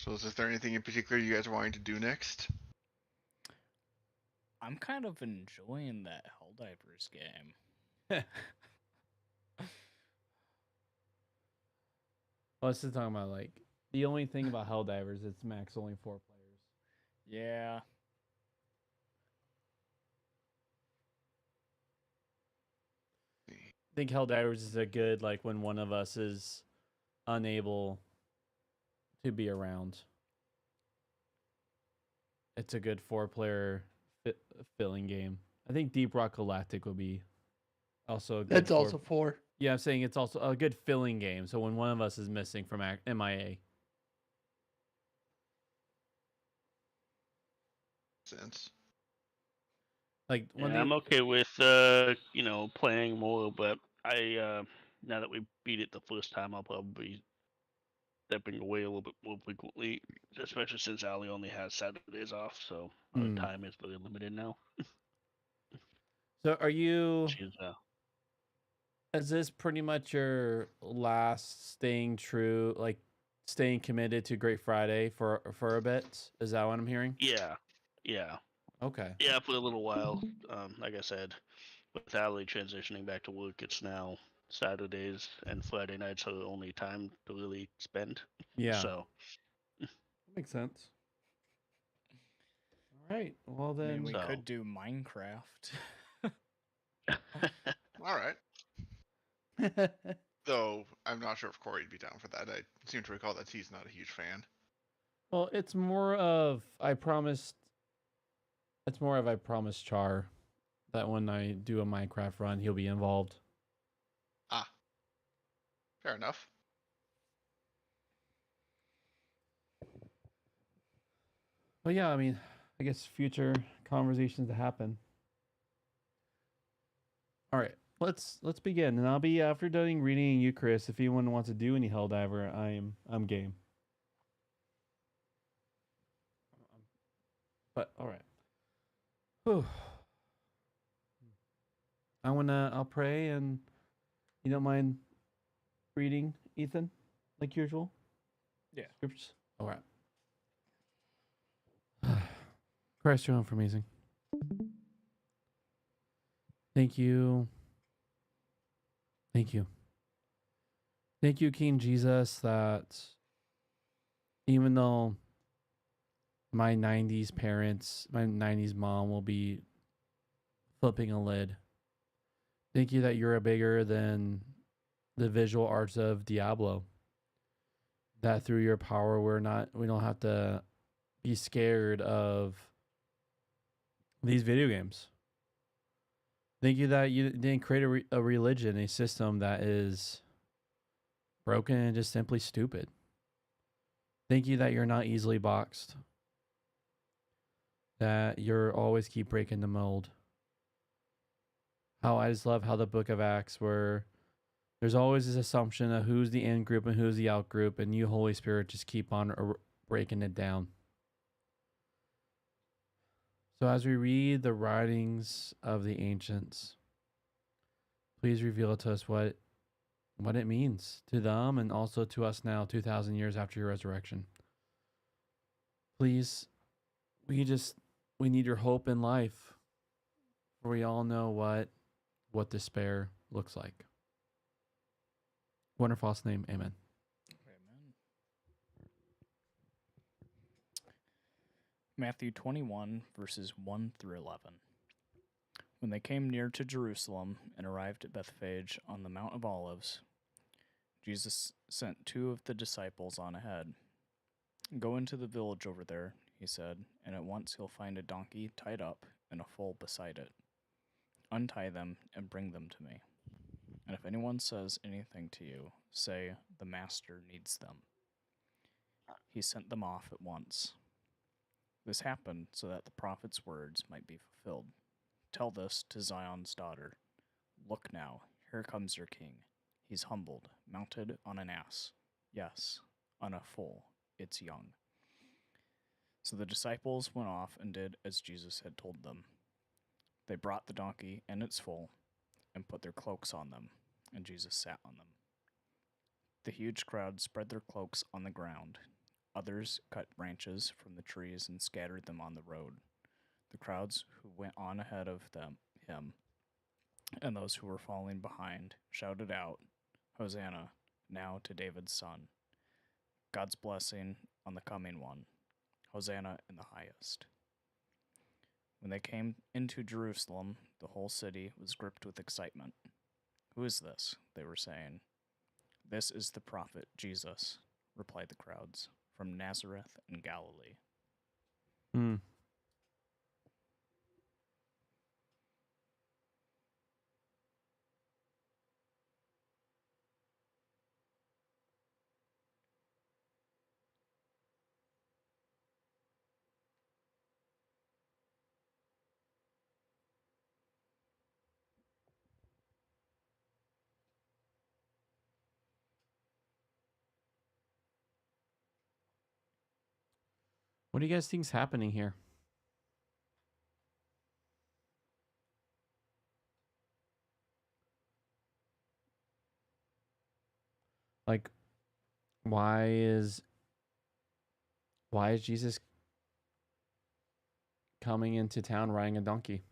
So is there anything in particular you guys are wanting to do next? I'm kind of enjoying that Helldivers game. Well, this is talking about like the only thing about Helldivers, it's max only 4 players. Yeah. I think Helldivers is a good like when one of us is unable to be around. It's a good 4-player filling game. I think Deep Rock Galactic would be also a good. That's also 4. Yeah, I'm saying it's also a good filling game. So when one of us is missing from MIA. Sense. Like when Yeah, I'm okay with playing more, but I now that we beat it the first time, I'll probably be stepping away a little bit more frequently, especially since Ali only has Saturdays off, so our time is very limited now. So are you? She's, Is this pretty much your last staying true, like staying committed to Great Friday for a bit? Is that what I'm hearing? yeah. Okay. Yeah, for a little while. Like I said, with Ali transitioning back to work, it's now Saturdays and Friday nights are the only time to really spend. Yeah. So Makes sense. All right. Well I then. mean, we So- could do Minecraft. All right. Though I'm not sure if Corey'd be down for that. I seem to recall that he's not a huge fan. Well, it's more of I promised Char that when I do a Minecraft run, he'll be involved. Ah. Fair enough. But yeah, I mean, I guess future conversations to happen. All right, let's begin, and I'll be after done reading you, Chris. If anyone wants to do any Helldiver, I'm game. But all right. Whew. I'll pray, and you don't mind reading, Ethan, like usual. Yeah. Scriptures. All right. Christ, you're for amazing. Thank you. Thank you. Thank you, King Jesus, that even though my 90s parents, my 90s mom will be flipping a lid, thank you that you're bigger than the visual arts of Diablo. That through your power, we don't have to be scared of these video games. Thank you that you didn't create a religion, a system that is broken and just simply stupid. Thank you that you're not easily boxed. That you're always keep breaking the mold. How I just love how the Book of Acts, where there's always this assumption of who's the in group and who's the out group, and you, Holy Spirit, just keep on breaking it down. So as we read the writings of the ancients, please reveal to us what it means to them and also to us now, 2,000 years after your resurrection. Please, we need your hope in life. For we all know what despair looks like. Wonderful's name, amen. Amen. Matthew 21, verses 1 through 11. When they came near to Jerusalem and arrived at Bethphage on the Mount of Olives, Jesus sent 2 of the disciples on ahead. Go into the village over there, he said, and at once you'll find a donkey tied up and a foal beside it. Untie them and bring them to me. And if anyone says anything to you, say, the master needs them. He sent them off at once. This happened so that the prophet's words might be fulfilled. Tell this to Zion's daughter. Look now, here comes your king. He's humbled, mounted on an ass. Yes, on a foal, its young. So the disciples went off and did as Jesus had told them. They brought the donkey and its foal, and put their cloaks on them, and Jesus sat on them. The huge crowd spread their cloaks on the ground. Others cut branches from the trees and scattered them on the road. The crowds who went on ahead of him, and those who were falling behind, shouted out, Hosanna, now to David's son. God's blessing on the coming one. Hosanna in the highest. When they came into Jerusalem, the whole city was gripped with excitement. Who is this? They were saying. This is the prophet Jesus, replied the crowds, from Nazareth in Galilee. Hmm. What do you guys think's happening here? Like, why is Jesus coming into town riding a donkey?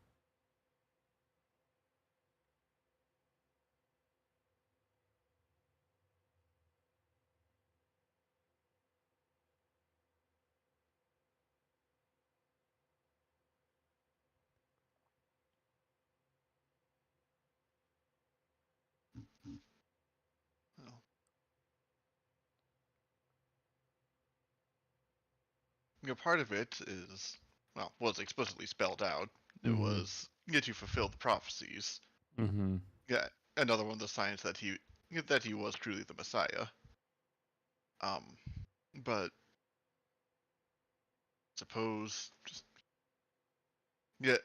Well, part of it is, well, was explicitly spelled out. It Mhm. was to fulfill the prophecies. Mm-hmm. Yeah, another one of the signs that he was truly the Messiah. But suppose just yet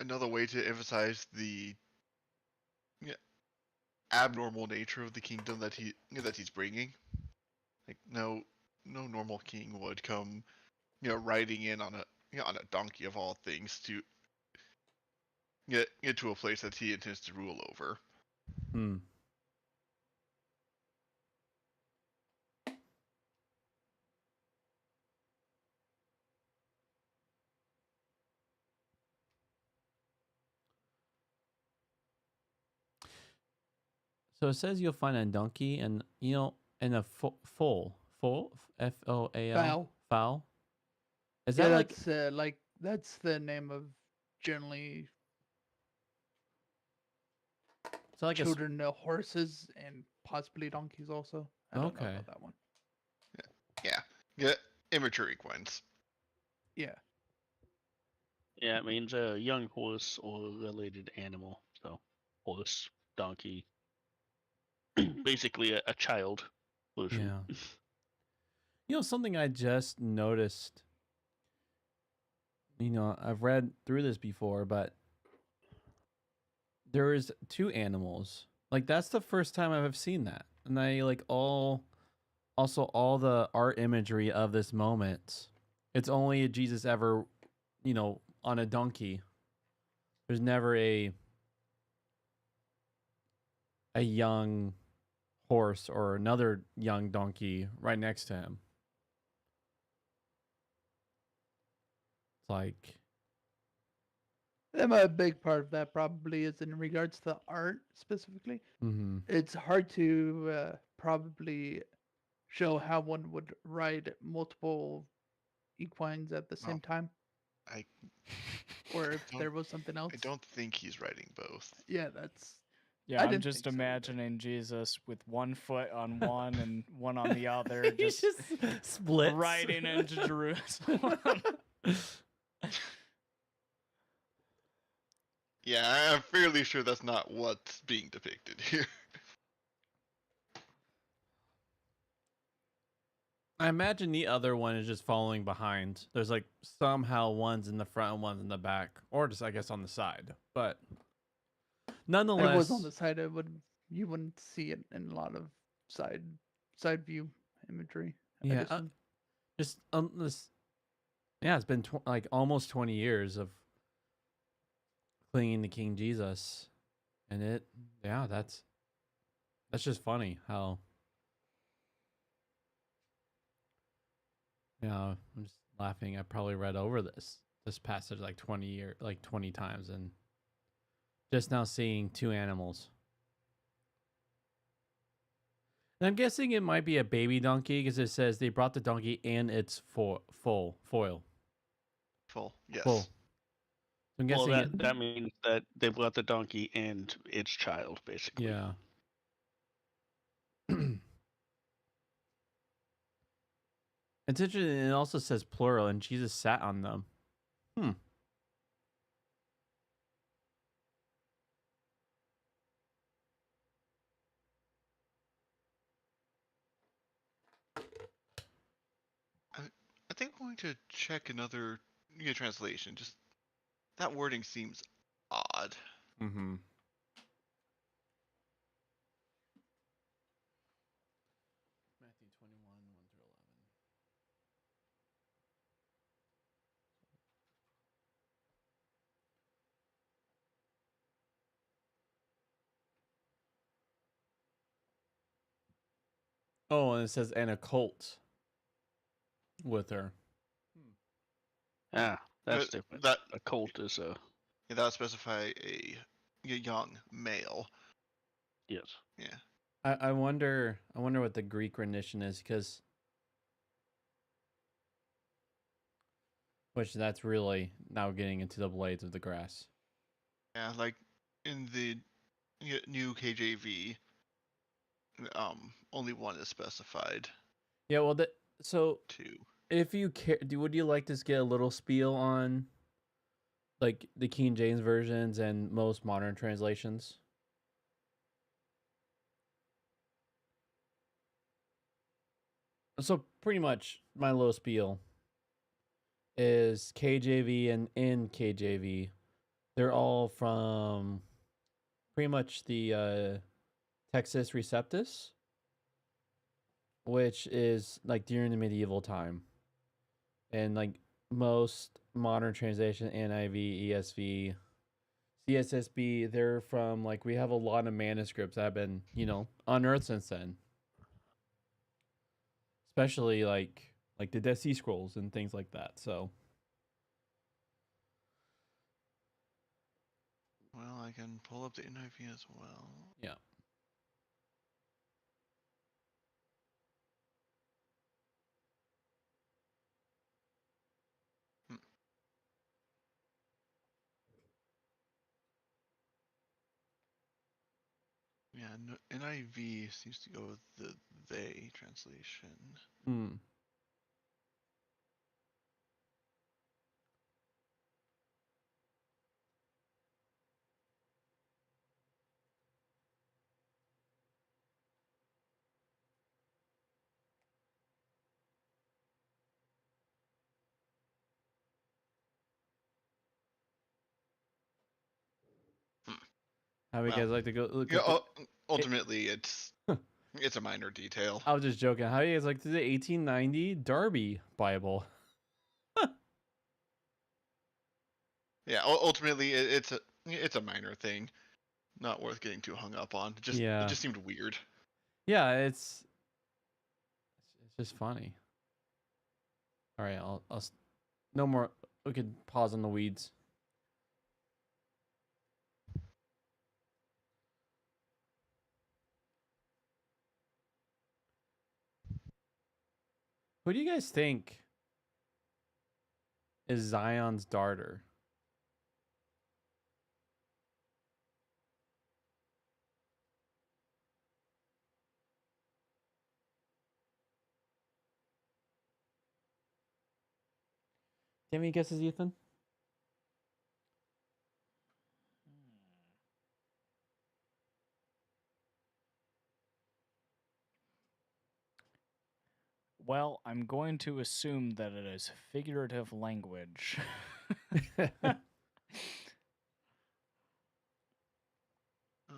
another way to emphasize the abnormal nature of the kingdom that he's bringing. Like no normal king would come, riding in on a donkey of all things to get into a place that he intends to rule over. Hmm. So it says you'll find a donkey and and a foal, F-O-A-L, Fowl. fowl. Is Yeah, that that's that's the name of generally so like children, horses, and possibly donkeys also. I don't know Okay. about that one. Yeah, immature equines. Yeah. Yeah, it means a young horse or related animal. So, horse, donkey, basically a child version. Yeah. Something I just noticed. I've read through this before, but there is 2 animals. Like that's the first time I've seen that, and I like all the art imagery of this moment. It's only Jesus ever, on a donkey. There's never a young horse or another young donkey right next to him. like. A big part of that probably is in regards to the art specifically. Mm-hmm. It's hard to probably show how one would ride multiple equines at the same time, I or if don't- there was something else. I don't think he's riding both. Yeah, that's. Yeah, I I'm didn't just think so either. imagining Jesus with one foot on one and one on the other, He just splits. riding into Jerusalem. Yeah, I'm fairly sure that's not what's being depicted here. I imagine the other one is just following behind. There's like somehow one's in the front and one's in the back, or just I guess on the side. But nonetheless, It was on the side. You wouldn't see it in a lot of side view imagery. I'd yeah, assume. just this. Yeah, it's been like almost 20 years of clinging to King Jesus, and that's just funny how. Yeah, I'm just laughing. I probably read over this passage like 20 times, and just now seeing two animals. And I'm guessing it might be a baby donkey because it says they brought the donkey and its foil. Full, yes. Full. So I'm Well, guessing that means that they brought the donkey and its child, basically. yeah. It's interesting. It also says plural, and Jesus sat on them. I think I'm going to check another translation. Just that wording seems odd. Mm-hmm. Matthew 21, 1 through 11. Oh, and it says, and a colt with her. Yeah, that's But different. that- A colt is a Yeah, that would specify a young male. yes. Yeah. I wonder what the Greek rendition is, because which that's really now getting into the blades of the grass. Yeah, like in the new KJV, only one is specified. Yeah, well, so Two. if you care, would you like to get a little spiel on like the King James versions and most modern translations? So pretty much my little spiel is KJV and NKJV. They're all from pretty much the Textus Receptus, which is like during the medieval time. And like most modern translation, NIV, ESV, CSSB, they're from like, we have a lot of manuscripts that have been, unearthed since then. Especially like the Dead Sea Scrolls and things like that. So Well, I can pull up the NIV as well. yeah. Yeah, no, NIV seems to go with the they translation. Hmm. How do you Well, guys like to go look Yeah, at ultimately, it's a minor detail. I was just joking. How do you guys like to the 1890 Darby Bible? Yeah, ultimately, it's a minor thing, not worth getting too hung up on. It Yeah. just seemed weird. Yeah, it's just funny. All right, no more we could pause on the weeds. Who do you guys think is Zion's daughter? Do you have any guesses, Ethan? Well, I'm going to assume that it is figurative language.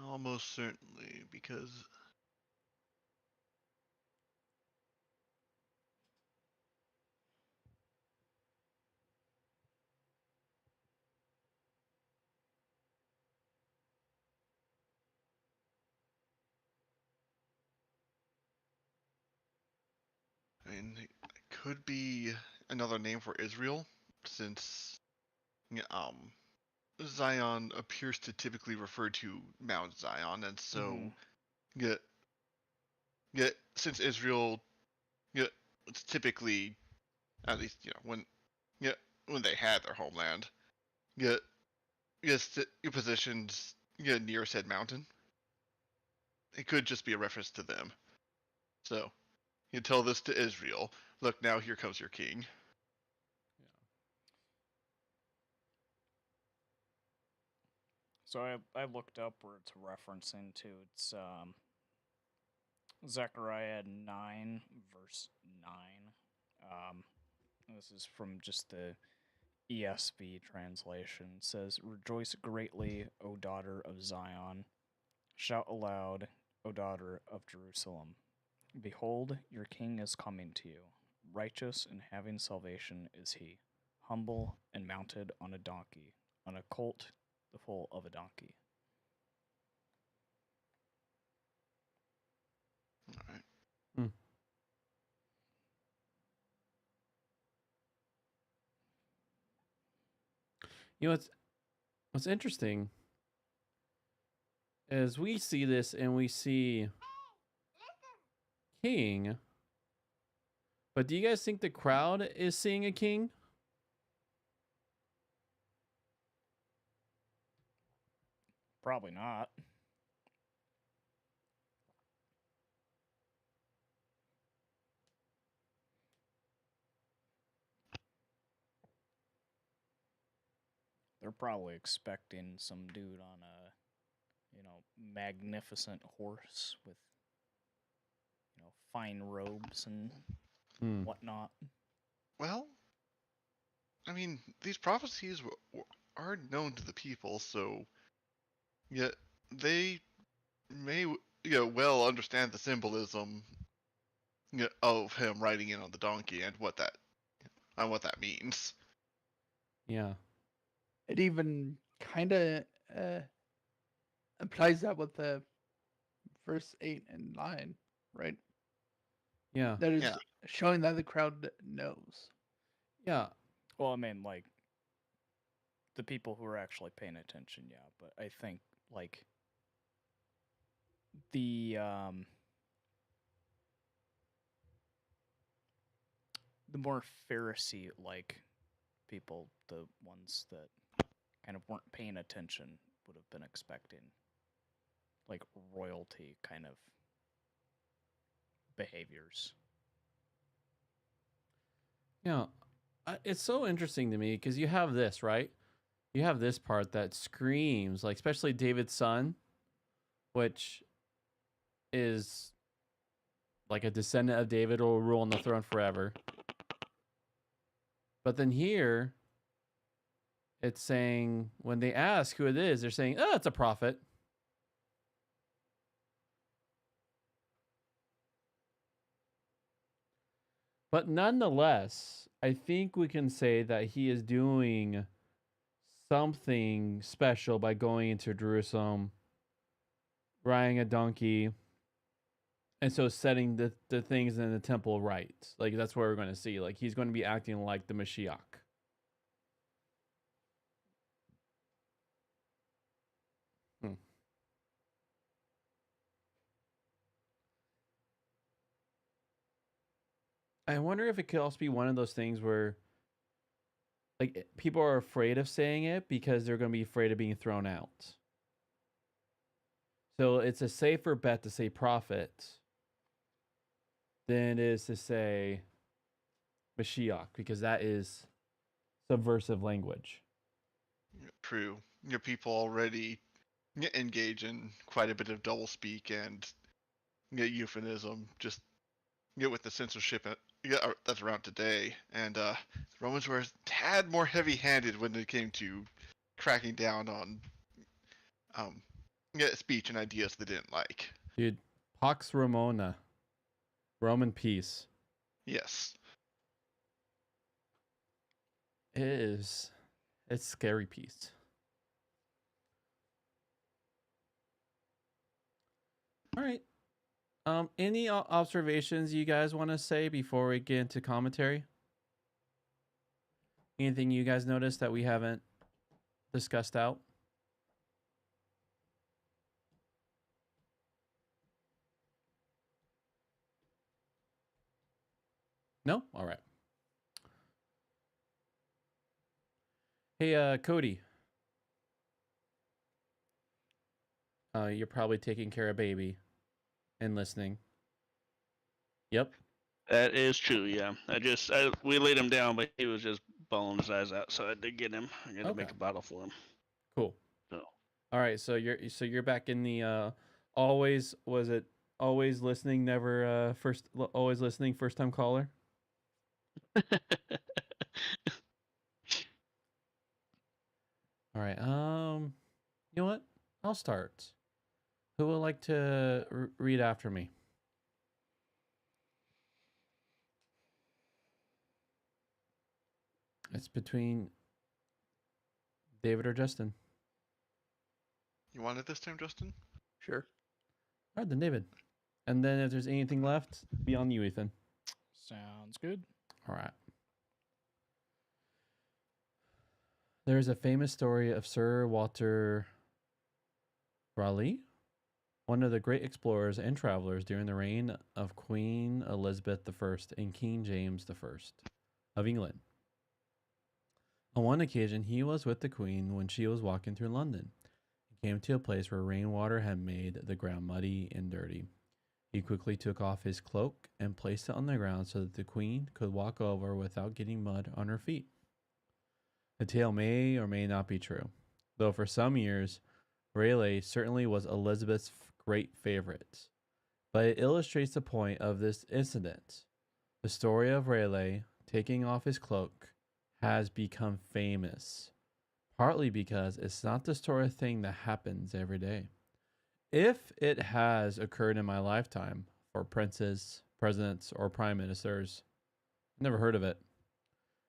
Almost certainly, because I mean, it could be another name for Israel, since Zion appears to typically refer to Mount Zion, and so since Israel it's typically, at least when they had their homeland, positioned near said mountain. It could just be a reference to them. So you tell this to Israel. Look, now here comes your king. So I looked up where it's referencing to. It's Zechariah 9 verse 9. This is from just the ESV translation. It says, "Rejoice greatly, O daughter of Zion. Shout aloud, O daughter of Jerusalem. Behold, your king is coming to you. Righteous and having salvation is he, humble and mounted on a donkey, on a colt, the foal of a donkey." All right. You know what's interesting is we see this and we see king, but do you guys think the crowd is seeing a king? Probably not. They're probably expecting some dude on a, magnificent horse with, fine robes and whatnot. Well, I mean, these prophecies are known to the people, so they may well understand the symbolism of him riding in on the donkey and what that means. Yeah. It even kind of implies that with the verse 8 and 9, right? Yeah. That is showing that the crowd knows. Yeah. Well, I mean, like, the people who are actually paying attention, yeah, but I think, like, the more Pharisee-like people, the ones that kind of weren't paying attention, would have been expecting, like, royalty kind of behaviors. Yeah. It's so interesting to me because you have this, right? You have this part that screams, like, especially David's son, which is like a descendant of David will rule on the throne forever. But then here, it's saying, when they ask who it is, they're saying, oh, it's a prophet. But nonetheless, I think we can say that he is doing something special by going into Jerusalem, riding a donkey, and so setting the things in the temple right. Like, that's what we're going to see. Like, he's going to be acting like the Mashiach. I wonder if it could also be one of those things where like people are afraid of saying it because they're going to be afraid of being thrown out. So it's a safer bet to say prophet than it is to say Mashiach, because that is subversive language. True. People already engage in quite a bit of doublespeak and euphemism, just with the censorship that's around today. And the Romans were a tad more heavy-handed when it came to cracking down on speech and ideas they didn't like. Dude, Pax Romana, Roman peace. Yes. It's scary peace. All right. Any observations you guys want to say before we get into commentary? Anything you guys noticed that we haven't discussed out? No? All right. Hey, Cody. You're probably taking care of baby and listening. Yep. That is true. Yeah, we laid him down, but he was just bawling his eyes out, so I had to get him. I had to make a bottle for him. Cool. So. All right, so you're back in the always listening, never always listening, first time caller. All right. You know what? I'll start. Who would like to read after me? It's between David or Justin. You want it this time, Justin? Sure. All right, then David. And then if there's anything left, be on you, Ethan. Sounds good. All right. There is a famous story of Sir Walter Raleigh, one of the great explorers and travelers during the reign of Queen Elizabeth I and King James I of England. On one occasion, he was with the Queen when she was walking through London. He came to a place where rainwater had made the ground muddy and dirty. He quickly took off his cloak and placed it on the ground so that the Queen could walk over without getting mud on her feet. The tale may or may not be true, though for some years, Raleigh certainly was Elizabeth's great favorite. But it illustrates the point of this incident. The story of Raleigh taking off his cloak has become famous, partly because it's not the sort of thing that happens every day. If it has occurred in my lifetime for princes, presidents, or prime ministers, never heard of it.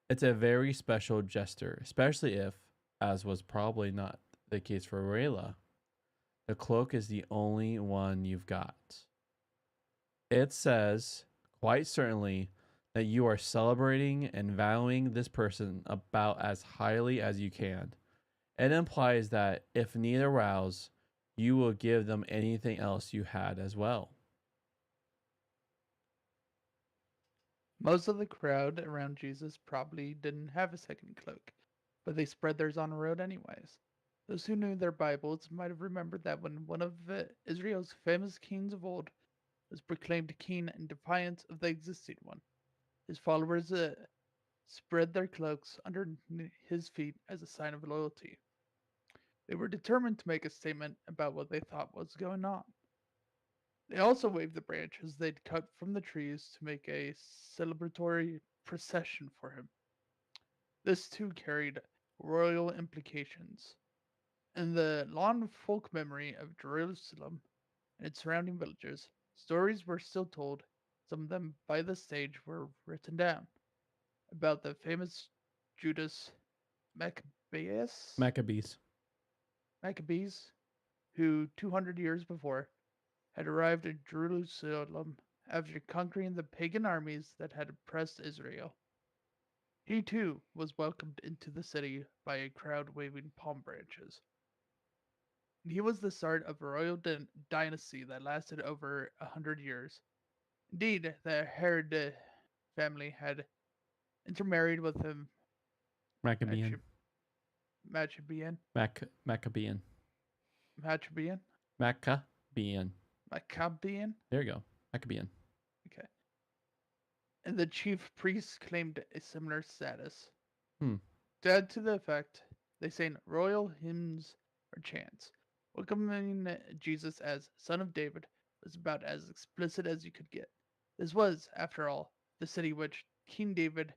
It's a very special gesture, especially if, as was probably not the case for Rayla, the cloak is the only one you've got. It says, quite certainly, that you are celebrating and valuing this person about as highly as you can. It implies that if neither rouse, you will give them anything else you had as well. Most of the crowd around Jesus probably didn't have a second cloak, but they spread theirs on the road anyways. Those who knew their Bibles might have remembered that when one of Israel's famous kings of old was proclaimed king in defiance of the existing one, his followers spread their cloaks under his feet as a sign of loyalty. They were determined to make a statement about what they thought was going on. They also waved the branches they'd cut from the trees to make a celebratory procession for him. This too carried royal implications. In the long folk memory of Jerusalem and its surrounding villages, stories were still told, some of them by the stage were written down, about the famous Judas Maccabees, who 200 years before had arrived in Jerusalem after conquering the pagan armies that had oppressed Israel. He too was welcomed into the city by a crowd waving palm branches. He was the start of a royal dynasty that lasted over 100 years. Indeed, the family had intermarried with a Maccabean. Maccabean. Maccabean. Maccabean? Maccabean. Maccabean? There you go. Maccabean. Okay. And the chief priests claimed a similar status. Hmm. To add to the effect, they sang royal hymns or chants. Welcoming Jesus as Son of David was about as explicit as you could get. This was, after all, the city which King David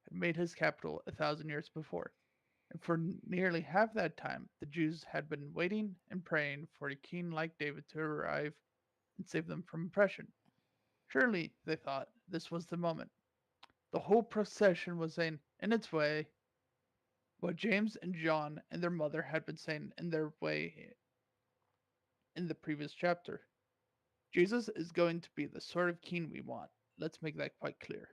had made his capital 1,000 years before. And for nearly half that time, the Jews had been waiting and praying for a king like David to arrive and save them from oppression. Surely, they thought, this was the moment. The whole procession was saying, in its way, what James and John and their mother had been saying in their way in the previous chapter. Jesus is going to be the sort of king we want. Let's make that quite clear.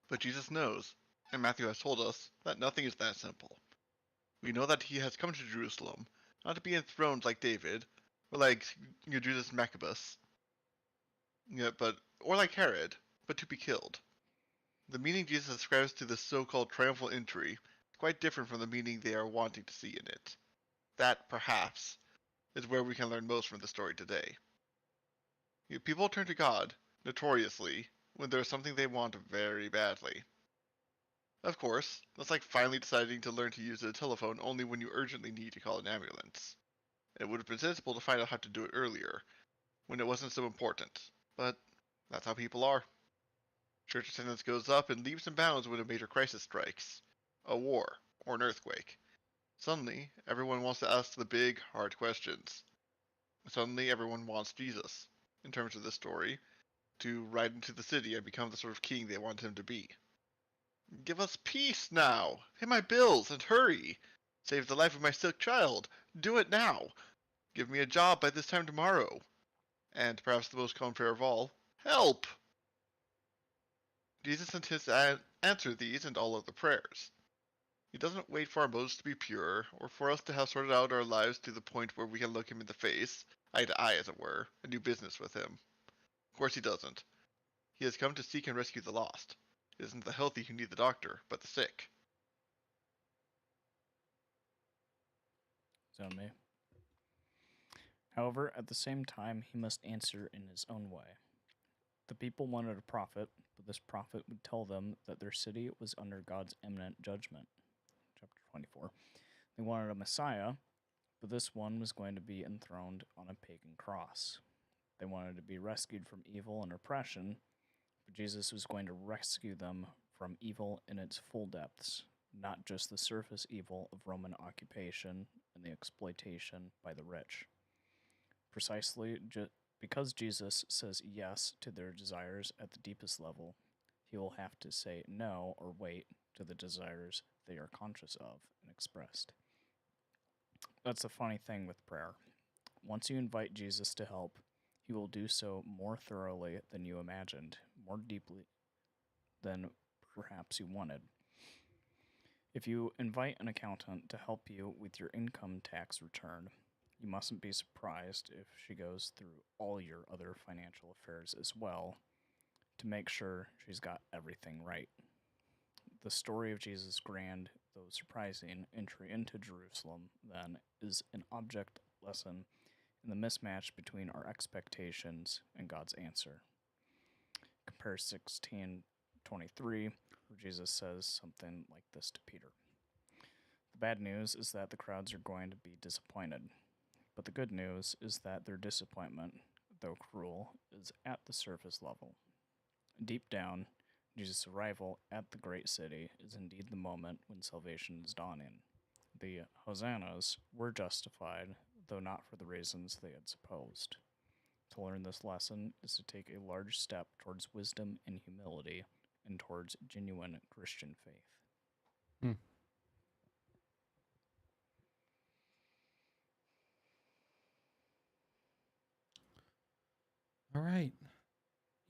But Jesus knows, and Matthew has told us, that nothing is that simple. We know that he has come to Jerusalem, not to be enthroned like David, or like Judas Maccabeus, or like Herod, but to be killed. The meaning Jesus ascribes to this so-called triumphal entry is quite different from the meaning they are wanting to see in it. That, perhaps, is where we can learn most from the story today. People turn to God, notoriously, when there is something they want very badly. Of course, that's like finally deciding to learn to use a telephone only when you urgently need to call an ambulance. It would have been sensible to find out how to do it earlier, when it wasn't so important, but that's how people are. Church attendance goes up in leaps and bounds when a major crisis strikes, a war, or an earthquake. Suddenly, everyone wants to ask the big, hard questions. Suddenly, everyone wants Jesus, in terms of this story, to ride into the city and become the sort of king they want him to be. Give us peace now! Pay my bills, and hurry! Save the life of my sick child! Do it now! Give me a job by this time tomorrow! And perhaps the most common prayer of all, help! Jesus intends to answer these and all other prayers. He doesn't wait for our motives to be pure, or for us to have sorted out our lives to the point where we can look him in the face, eye to eye as it were, and do business with him. Of course he doesn't. He has come to seek and rescue the lost. It isn't the healthy who need the doctor, but the sick. So me. However, at the same time, he must answer in his own way. The people wanted a prophet, but this prophet would tell them that their city was under God's imminent judgment. Chapter 24. They wanted a Messiah, but this one was going to be enthroned on a pagan cross. They wanted to be rescued from evil and oppression, but Jesus was going to rescue them from evil in its full depths, not just the surface evil of Roman occupation and the exploitation by the rich. Precisely because Jesus says yes to their desires at the deepest level, he will have to say no or wait to the desires they are conscious of and expressed. That's the funny thing with prayer. Once you invite Jesus to help, he will do so more thoroughly than you imagined, more deeply than perhaps you wanted. If you invite an accountant to help you with your income tax return, you mustn't be surprised if she goes through all your other financial affairs as well to make sure she's got everything right. The story of Jesus' grand, though surprising, entry into Jerusalem, then, is an object lesson in the mismatch between our expectations and God's answer. Compare 16:23, where Jesus says something like this to Peter. The bad news is that the crowds are going to be disappointed. But the good news is that their disappointment, though cruel, is at the surface level. Deep down, Jesus' arrival at the great city is indeed the moment when salvation is dawning. The hosannas were justified, though not for the reasons they had supposed. To learn this lesson is to take a large step towards wisdom and humility, and towards genuine Christian faith. All right.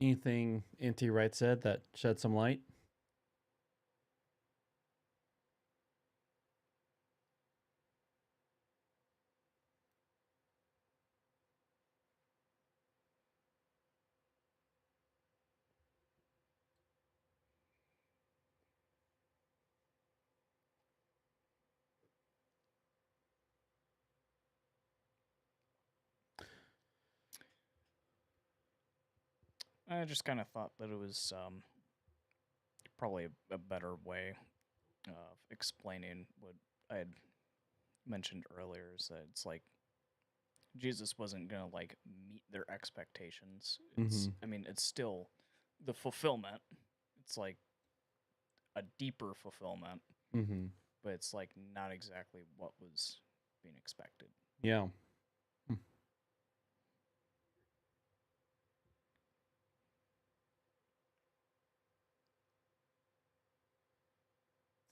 Anything N.T. Wright said that shed some light? I just kind of thought that it was probably a better way of explaining what I had mentioned earlier, is that it's like Jesus wasn't gonna like meet their expectations. It's, I mean, it's still the fulfillment. It's like a deeper fulfillment, but it's like not exactly what was being expected. Yeah. It's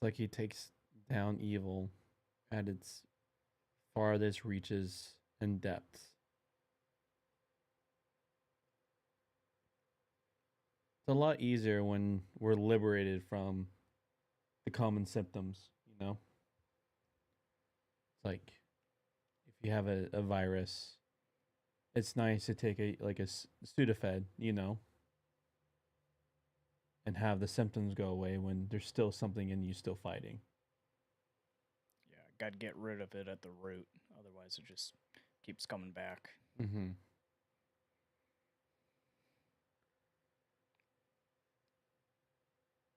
like he takes down evil at its farthest reaches and depths. It's a lot easier when we're liberated from the common symptoms, you know? It's like if you have a virus, it's nice to take a Sudafed, you know, and have the symptoms go away when there's still something in you still fighting. Yeah, gotta get rid of it at the root, otherwise it just keeps coming back.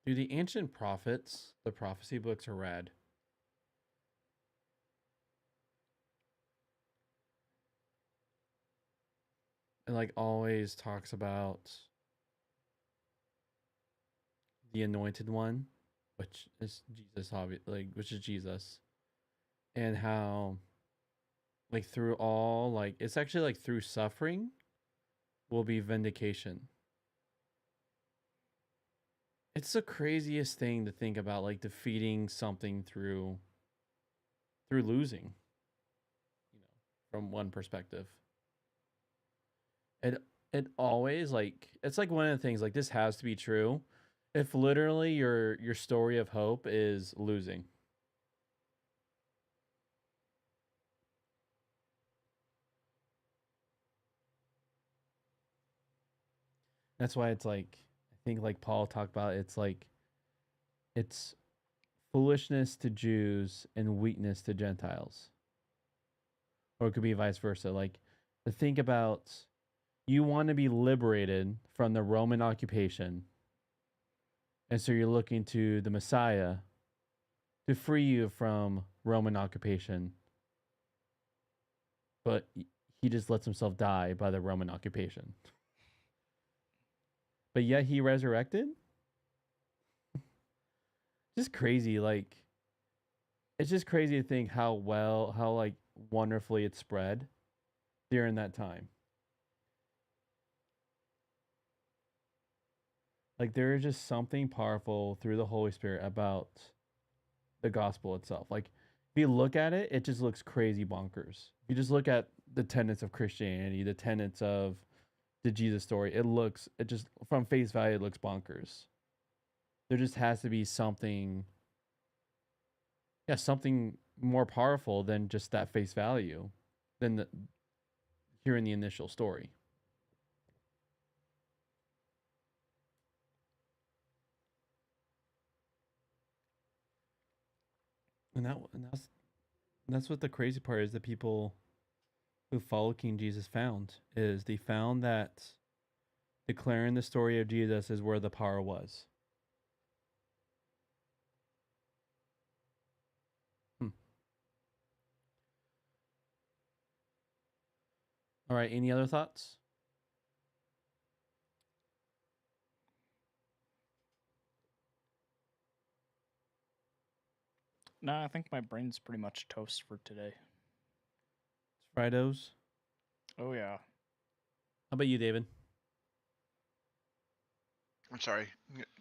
Dude, the ancient prophets, the prophecy books are rad. It like always talks about the anointed one, which is Jesus, which is Jesus, and how like through all, like it's actually like through suffering will be vindication. It's the craziest thing to think about, like defeating something through losing, you know, from one perspective. It always, like, it's like one of the things, like, this has to be true if literally your story of hope is losing. That's why it's like, I think like Paul talked about, it's like, it's foolishness to Jews and weakness to Gentiles. Or it could be vice versa. Like, to think about, you want to be liberated from the Roman occupation. And so you're looking to the Messiah to free you from Roman occupation. But he just lets himself die by the Roman occupation. But yet he resurrected? Just crazy. Like, it's just crazy to think how like wonderfully it spread during that time. Like, there is just something powerful through the Holy Spirit about the gospel itself. Like, if you look at it, it just looks crazy bonkers. If you just look at the tenets of Christianity, the tenets of the Jesus story, it just, from face value, it looks bonkers. There just has to be something more powerful than just that face value, than hearing the initial story. And that's what the crazy part is. The people who follow King Jesus they found that declaring the story of Jesus is where the power was. All right, any other thoughts? No, I think my brain's pretty much toast for today. It's Fridos. Oh, yeah. How about you, David? I'm sorry.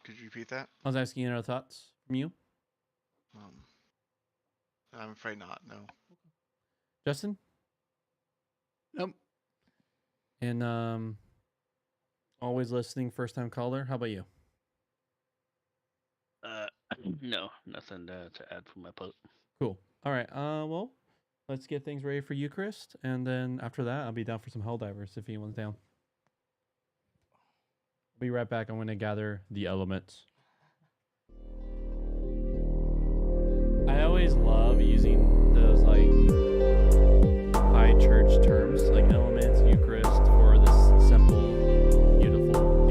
Could you repeat that? I was asking, other thoughts from you? I'm afraid not. No. Justin? Nope. And always listening, first time caller. How about you? No, nothing to add from my post. Cool. All right. Well, let's get things ready for Eucharist, and then after that, I'll be down for some Helldivers if anyone's down. I'll be right back. I'm going to gather the elements. I always love using those like high church terms, like elements, Eucharist, for this simple, beautiful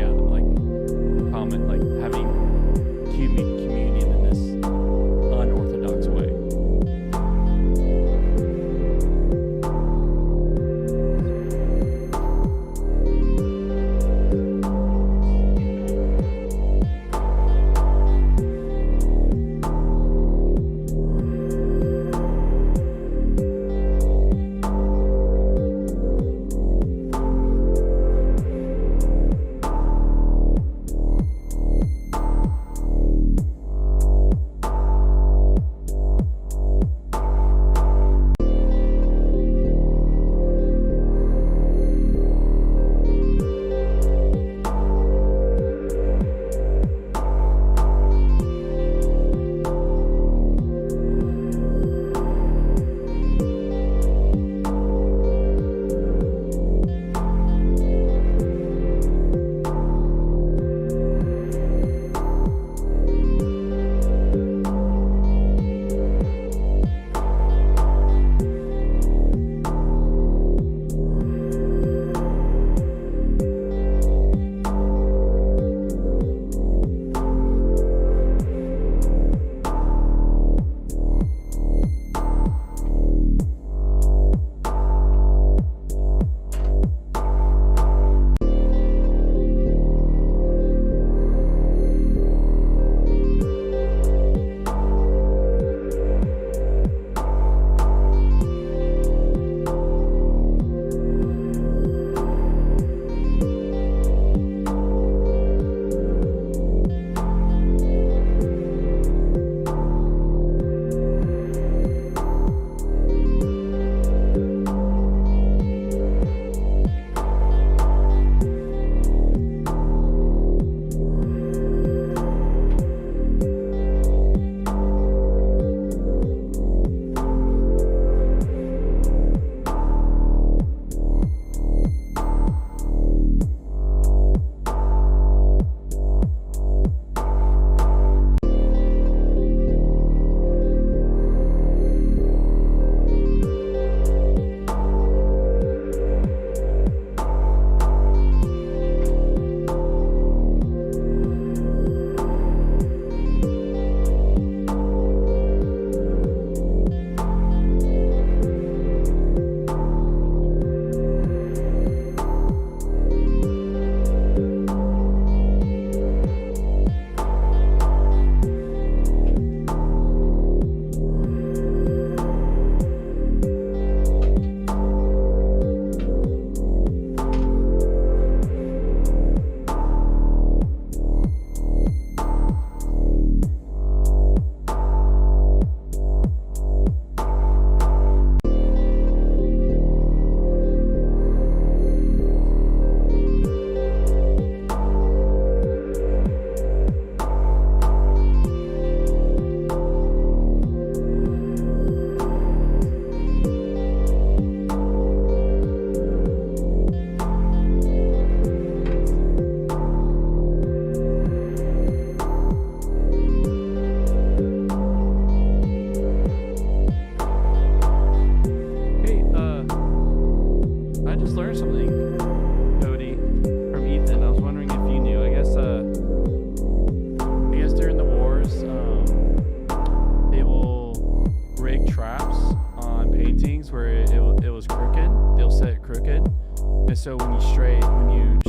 so when you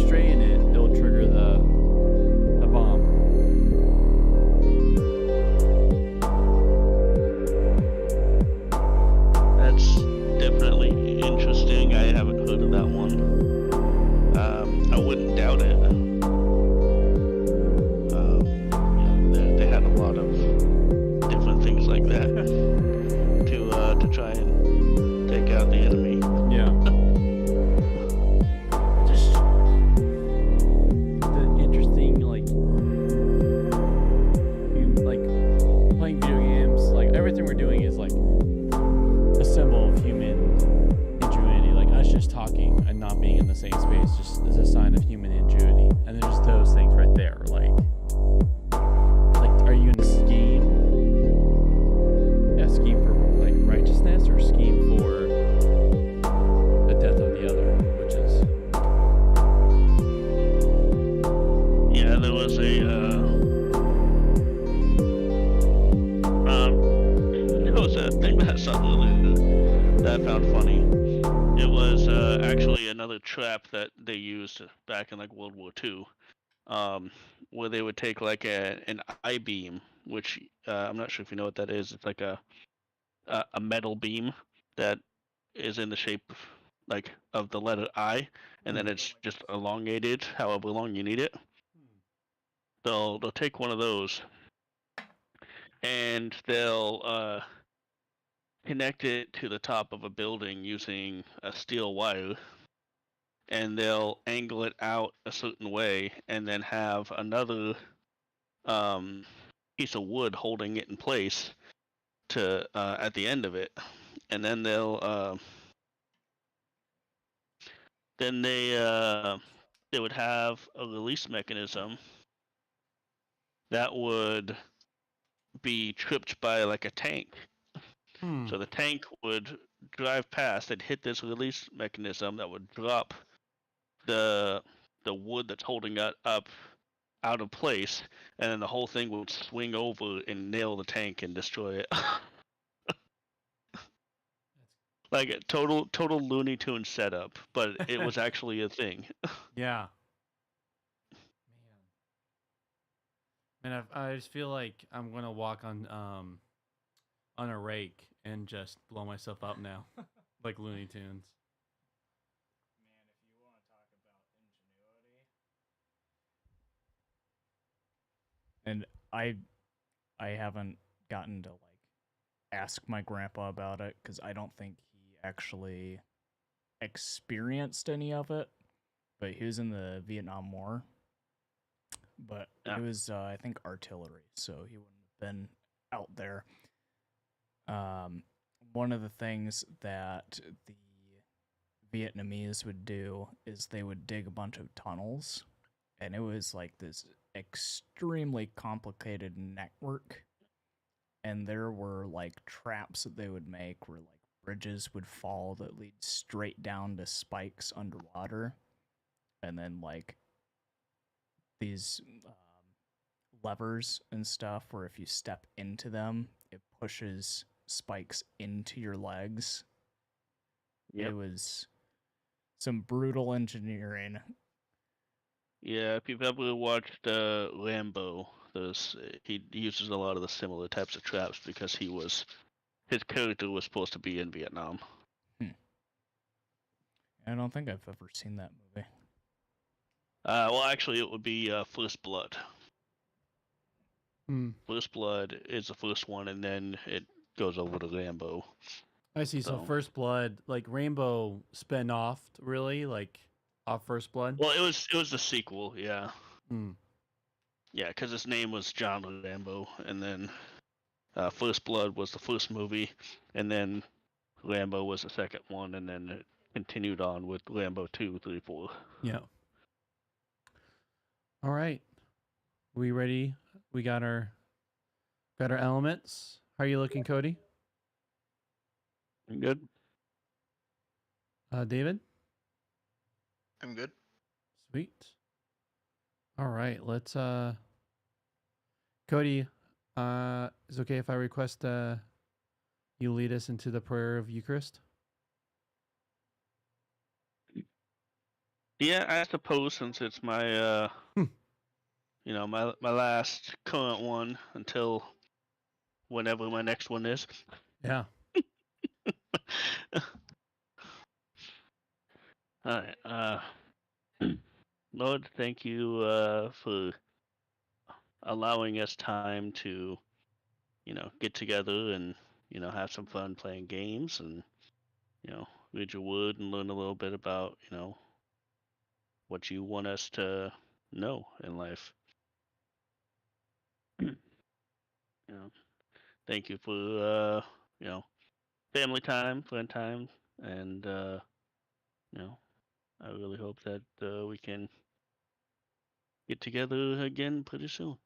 strain it, it'll trigger the bomb. That's definitely interesting. I haven't heard of that one. I wouldn't doubt it. They had a lot of different things like that to try and take out the enemy. Yeah. Just the interesting, like playing video games, like everything we're doing is like a symbol of human ingenuity. Like us just talking and not being in the same space just is a sign of human ingenuity. And there's those things right there. Like are you gonna scheme? Yeah, scheme for like righteousness or scheme for the death of the other, which is There was a thing that I saw that I found funny. It was actually another trap that they used back in like World War II, where they would take like an I-beam, which I'm not sure if you know what that is. It's like a metal beam that is in the shape of the letter I, and then it's just elongated however long you need it. They'll take one of those and they'll connect it to the top of a building using a steel wire, and they'll angle it out a certain way and then have another piece of wood holding it in place to at the end of it, and then they would have a release mechanism that would be tripped by like a tank. So the tank would drive past and hit this release mechanism that would drop the wood that's holding it up out of place, and then the whole thing would swing over and nail the tank and destroy it. Like a total Looney Tunes setup, but it was actually a thing. yeah. Man, I just feel like I'm gonna walk on a rake and just blow myself up now, like Looney Tunes. Man, if you want to talk about ingenuity, and I haven't gotten to like ask my grandpa about it because I don't think he actually experienced any of it, but he was in the Vietnam War. But it was, I think, artillery, so he wouldn't have been out there. One of the things that the Vietnamese would do is they would dig a bunch of tunnels, and it was like this extremely complicated network. And there were like traps that they would make where like bridges would fall that lead straight down to spikes underwater, and then like these levers and stuff where if you step into them, it pushes spikes into your legs. It was some brutal engineering. Yeah, if you've ever watched Rambo, he uses a lot of the similar types of traps because his character was supposed to be in Vietnam. I don't think I've ever seen that movie. Well, actually, it would be First Blood. Hmm. First Blood is the first one, and then it goes over to Rambo. I see. So First Blood, like Rainbow, spin off, really, like off First Blood. Well, it was the sequel, yeah. Hmm. Yeah, because his name was John Rambo, and then First Blood was the first movie, and then Rambo was the second one, and then it continued on with Rambo 2, 3, 4. Yeah. All right. We ready? We got our elements. How are you looking, Cody? I'm good. David? I'm good. Sweet. All right, let's Cody, is it okay if I request you lead us into the prayer of Eucharist? Yeah, I suppose since it's my my last current one until whenever my next one is. Yeah. All right. Lord, thank you for allowing us time to, get together and, have some fun playing games and, read your word and learn a little bit about, what you want us to know in life. You know, thank you for, family time, friend time, and, I really hope that we can get together again pretty soon.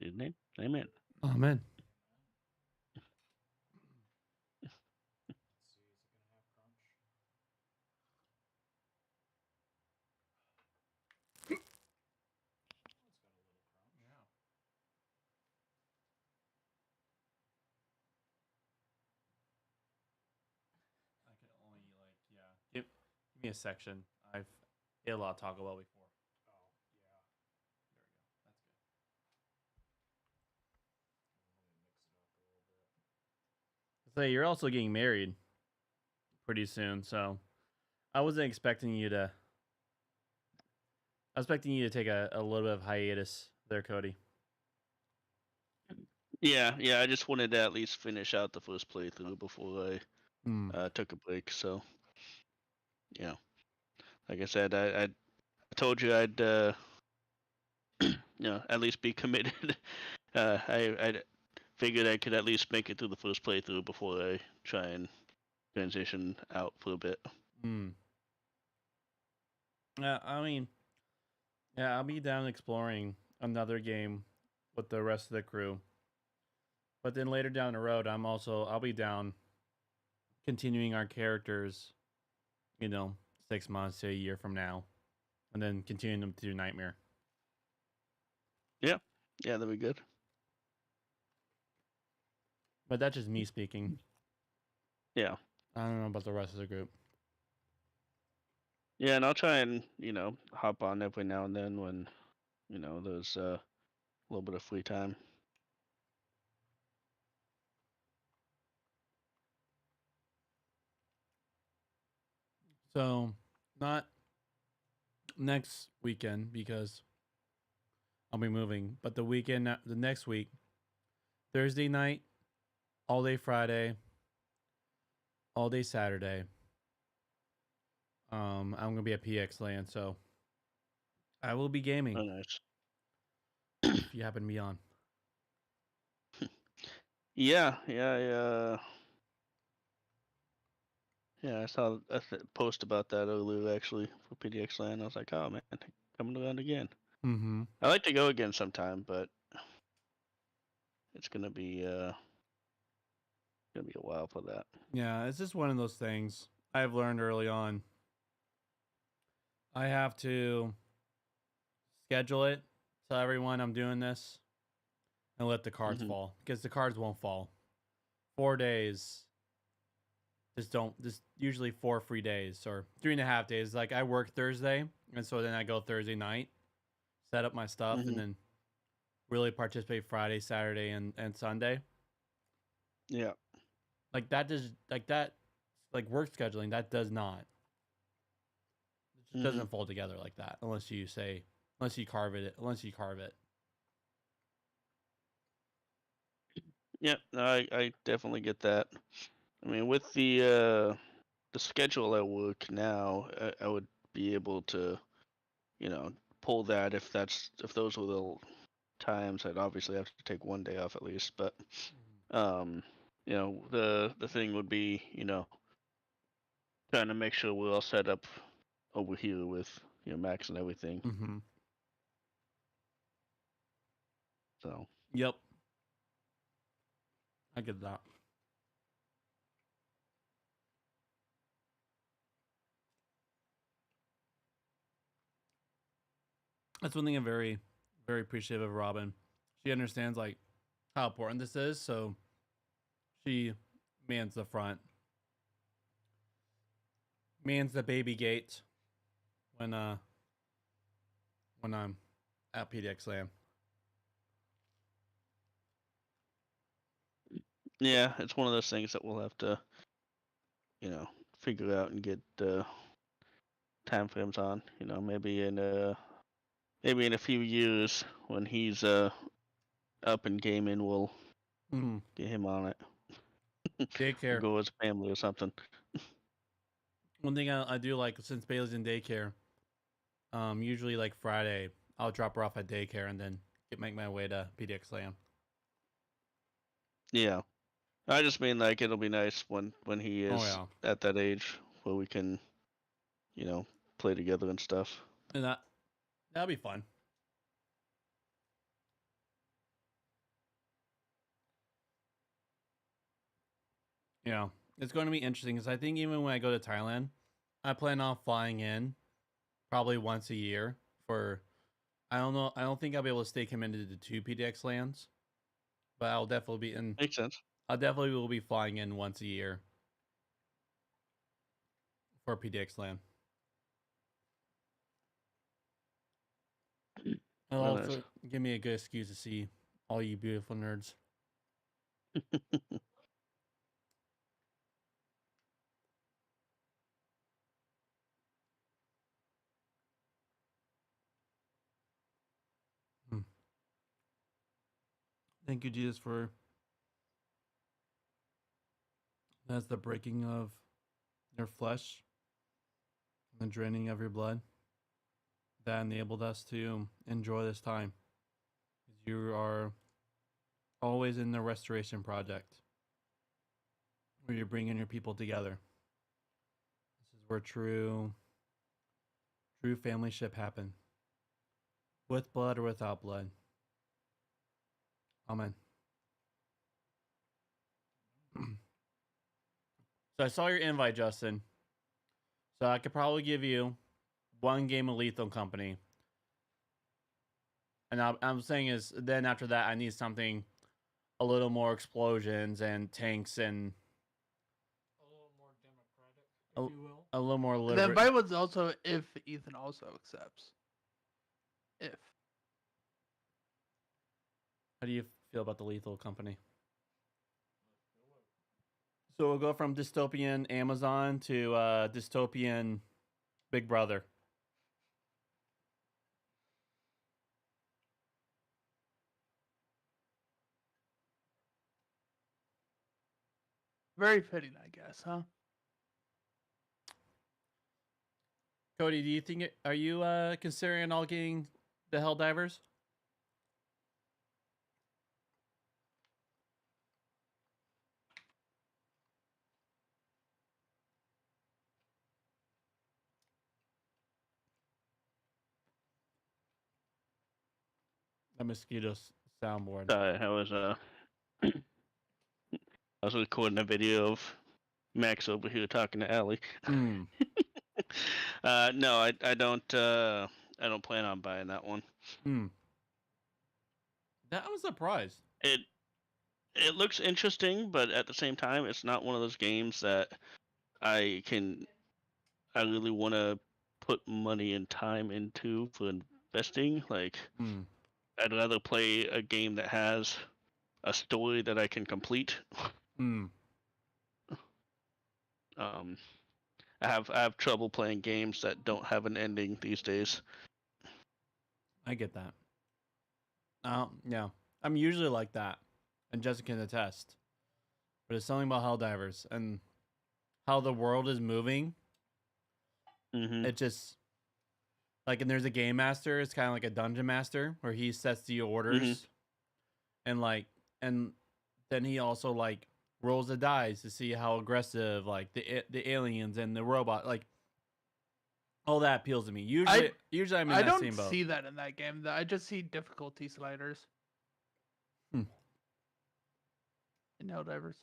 In his name, amen. Amen. I can only give me a section. I've ate a lot of Taco Bell before. Oh yeah, there we go. That's good. So you're also getting married pretty soon, so I wasn't expecting you to. I was expecting you to take a little bit of hiatus there, Cody. Yeah, I just wanted to at least finish out the first playthrough before I took a break. So, like I said, I told you I'd at least be committed. I figured I could at least make it through the first playthrough before I try and transition out for a bit. Yeah, I mean, yeah, I'll be down exploring another game with the rest of the crew. But then later down the road, I'll be down continuing our characters, 6 months to a year from now, and then continuing them through Nightmare. Yeah, that'd be good. But that's just me speaking. Yeah. I don't know about the rest of the group. Yeah, and I'll try and, hop on every now and then when, there's a little bit of free time. So, not next weekend because I'll be moving, but the next week, Thursday night, all day Friday, all day Saturday. I'm gonna be at PX Land, so I will be gaming. Oh, nice. If you happen to be on. Yeah, I saw a post about that earlier actually for PDX Land. I was like, oh man, coming around again. Mm-hmm. I like to go again sometime, but it's gonna be a while for that. Yeah, it's just one of those things I've learned early on. I have to schedule it, tell everyone I'm doing this, and let the cards fall because the cards won't fall. 4 days. Just usually 4 free days or 3.5 days. Like I work Thursday, and so then I go Thursday night, set up my stuff, and then really participate Friday, Saturday, and Sunday. Yeah. Like work scheduling, that does not. It just doesn't fall together like that unless you carve it. Yeah, I definitely get that. I mean, with the schedule at work now, I would be able to, pull that if those were the times. I'd obviously have to take one day off at least, but the thing would be, trying to make sure we're all set up over here with Max and everything. Mm-hmm. So. Yep. I get that. That's one thing I'm very, very appreciative of Robin. She understands like how important this is, so she mans the front Man's the baby gate when I'm at PDX Land. Yeah, it's one of those things that we'll have to, you know, figure out and get time frames on. You know, maybe in a few years when he's up and gaming, we'll Mm-hmm. get him on it. Daycare. Go as a family or something. One thing I do like, since Bailey's in daycare, usually like Friday, I'll drop her off at daycare and then make my way to PDX Land. Yeah, I just mean like it'll be nice when he is at that age where we can, you know, play together and stuff. And that'll be fun. Yeah, it's going to be interesting because I think even when I go to Thailand, I plan on flying in probably once a year for, I don't know, I don't think I'll be able to stay committed to 2 PDX lands, but I'll definitely be in. Makes sense. I definitely will be flying in once a year for PDX land. It'll also give me a good excuse to see all you beautiful nerds. Thank you, Jesus, for that's the breaking of your flesh and the draining of your blood that enabled us to enjoy this time. You are always in the restoration project where you're bringing your people together. This is where true familyship happen, with blood or without blood. Amen. So I saw your invite, Justin. So I could probably give you 1 game of Lethal Company. And I'm saying is then after that I need something a little more explosions and tanks and a little more democratic, if you will. A little more The liberal. invite was also if Ethan also accepts. If. How do you feel about the Lethal Company? So we'll go from dystopian Amazon to dystopian Big Brother. Very fitting, I guess, huh? Cody, do you think are you considering all getting the Helldivers? The mosquitoes soundboard. I was I was recording a video of Max over here talking to Allie. Mm. No, I don't plan on buying that one. Hmm. That was a surprise. It looks interesting, but at the same time, it's not one of those games that I really want to put money and time into for investing. Like, I'd rather play a game that has a story that I can complete. I have trouble playing games that don't have an ending these days. I get that. Yeah, I'm usually like that, and Jessica can attest. But it's something about Helldivers and how the world is moving. Mm-hmm. It just like, and there's a game master. It's kind of like a dungeon master where he sets the orders, and then he also like rolls the dice to see how aggressive like the aliens and the robot, like all that appeals to me. Usually I'm in that same boat. I don't see that in that game. I just see difficulty sliders. In Helldivers.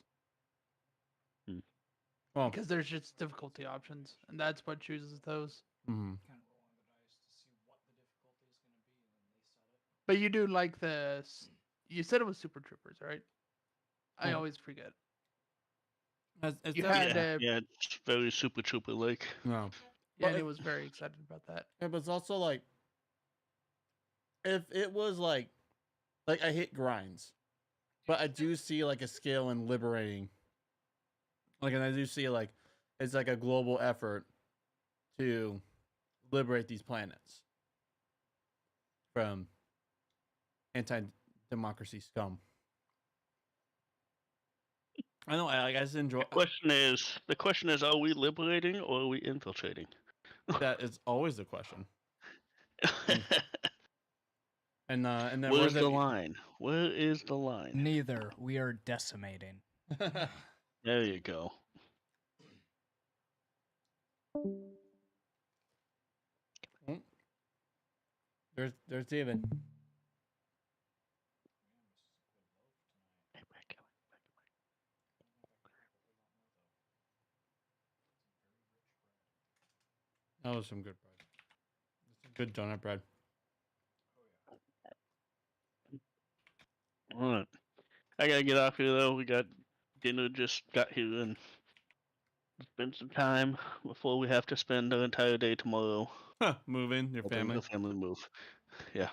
Well, because there's just difficulty options, and that's what chooses those. Mm-hmm. But you do like you said it was Super Troopers, right? I Oh. always forget. It's You definitely- had Yeah, it's very Super Trooper like. no. Danny was very excited about that. Yeah, but it's also like, if it was like I hit grinds, but I do see like a scale in liberating. Like, and I do see like it's like a global effort to liberate these planets from anti-democracy scum. I know. I just enjoy. The question is, are we liberating or are we infiltrating? That is always the question. And then Where's the line? Where is the line? Neither. We are decimating. There you go. There's David. That was some good bread. Some good donut bread. All right. I gotta get off here though. We got dinner just got here and spend some time before we have to spend our entire day tomorrow. Moving your helping family. The family move. Yeah.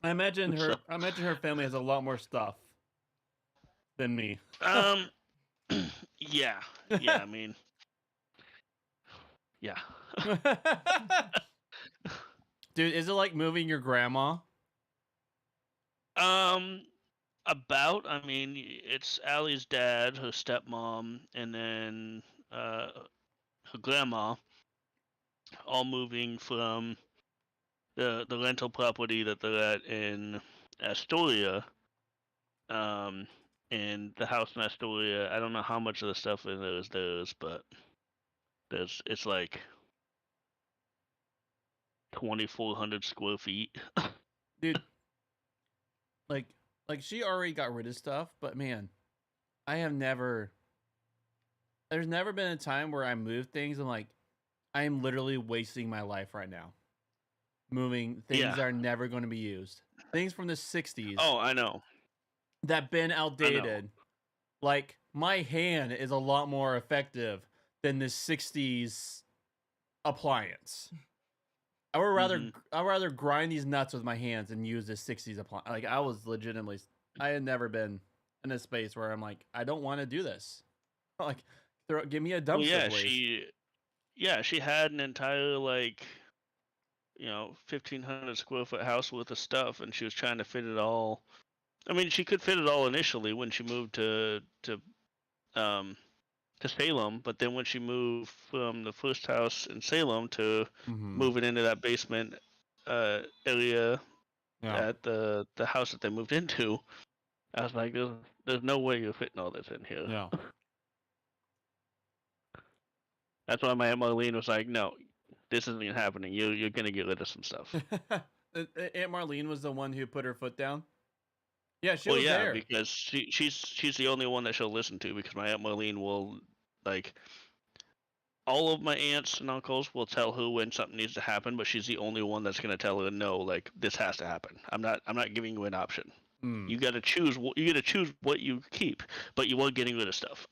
I imagine her. So- I imagine her family has a lot more stuff than me. Yeah. Yeah. I mean. Yeah. Dude, is it like moving your grandma? About. I mean, it's Allie's dad, her stepmom, and then her grandma, all moving from the rental property that they're at in Astoria. And the house in Astoria, I don't know how much of the stuff in there is theirs, but it's like 2,400 square feet. Dude, like she already got rid of stuff, but man, I have never. There's never been a time where I move things and like, I am literally wasting my life right now. Moving things Yeah. that are never going to be used. Things from the 60s. Oh, I know. That been outdated. Like, my hand is a lot more effective than this 60s appliance. I would rather grind these nuts with my hands and use this 60s appliance. Like, I was legitimately, I had never been in a space where I'm like, I don't want to do this. Like, give me a dumpster, Well, yeah, please. she had an entire 1,500 square foot house worth of stuff, and she was trying to fit it all. I mean, she could fit it all initially when she moved to Salem, but then when she moved from the first house in Salem to moving into that basement area at the house that they moved into, I was like, there's no way you're fitting all this in here. Yeah. That's why my Aunt Marlene was like, no, this isn't happening. You're gonna get rid of some stuff. Aunt Marlene was the one who put her foot down. Yeah, she Well, was yeah, there. because she's the only one that she'll listen to, because my Aunt Marlene will, like, all of my aunts and uncles will tell her when something needs to happen, but she's the only one that's gonna tell her, no, like, this has to happen. I'm not giving you an option. You gotta choose. You gotta choose what you keep, but you are getting rid of stuff.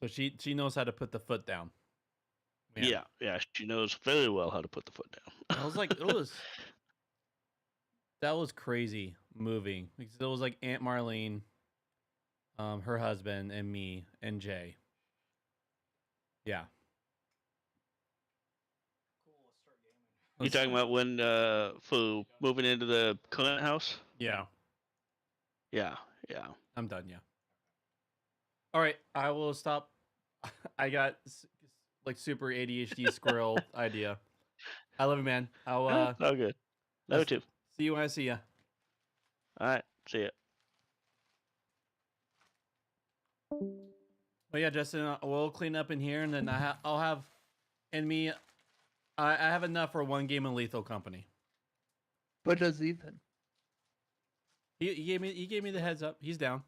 So she knows how to put the foot down. Man. Yeah, she knows very well how to put the foot down. I was like, that was crazy moving. Because it was like Aunt Marlene, her husband, and me and Jay. Yeah. You talking about when for moving into the current house? Yeah. Yeah. I'm done. Yeah. All right, I will stop. I got like super ADHD squirrel idea. I love you, man. I'll Oh, good. Love you too. see you when I see you. All right. See ya. But yeah, Justin, we'll clean up in here, and then I'll have, and me, I have enough for one game of Lethal Company. But does Ethan? He gave me the heads up. He's down.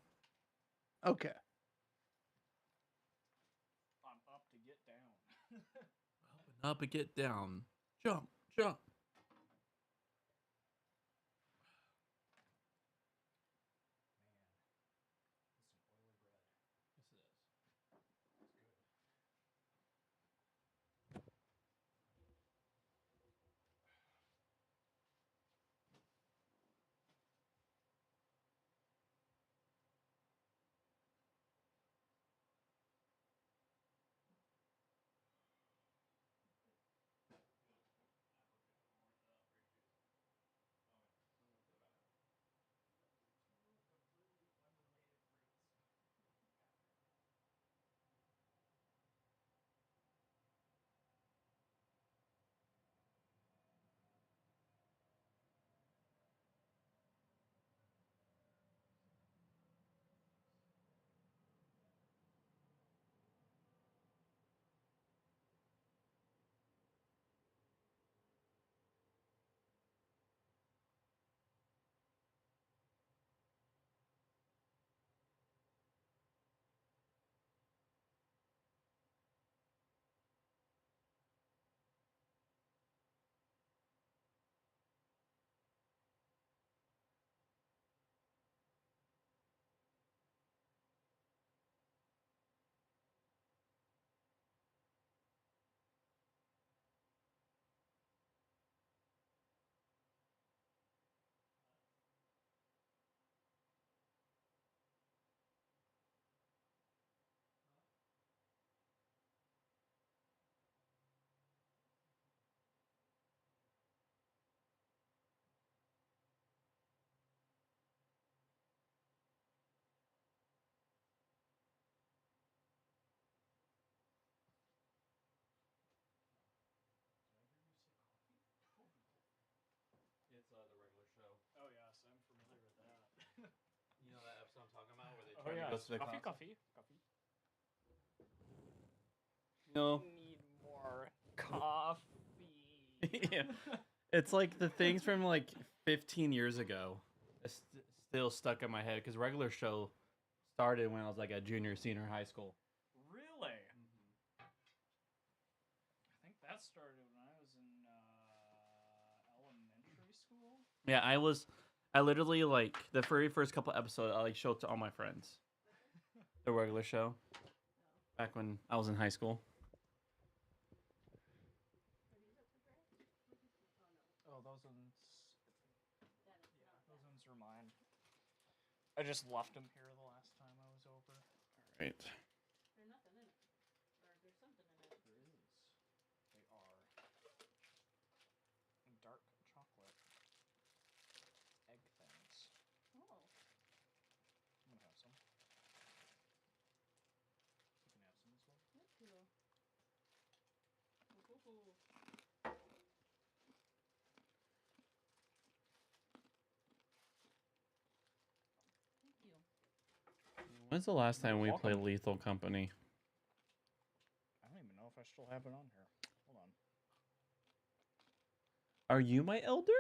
Okay. I'm up to get down. Up and get down. Jump. before we go to the coffee, console? coffee. No. Need more coffee. Yeah. It's like the things from like 15 years ago. It's still stuck in my head because regular show started when I was like a junior, senior high school. Really? I think that started when I was in elementary school. Yeah, I literally like the very first couple episodes I like showed it to all my friends. The regular show. Back when I was in high school. Oh, those ones. Yeah, those ones are mine. I just left them here the last time I was over. Right. There's nothing in it. Or there's something in it. There is. They are dark chocolate egg things. Oh. I'm gonna have some. You can have some as well. Thank you. Ooh. Thank you. When's the last time we Welcome. played Lethal Company? I don't even know if I still have it on here. Hold on. Are you my elder?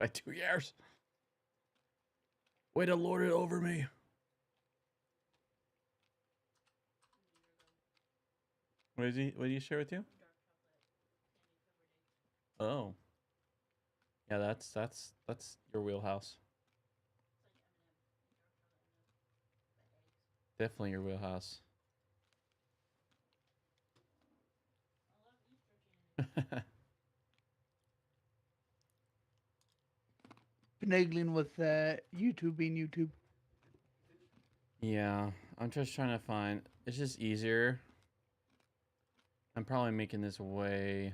By 2 years. Way to lord it over me. What did you share with you? Oh. Yeah, that's your wheelhouse. Definitely your wheelhouse. Finagling with YouTube being YouTube. Yeah, I'm just trying to find. It's just easier. I'm probably making this way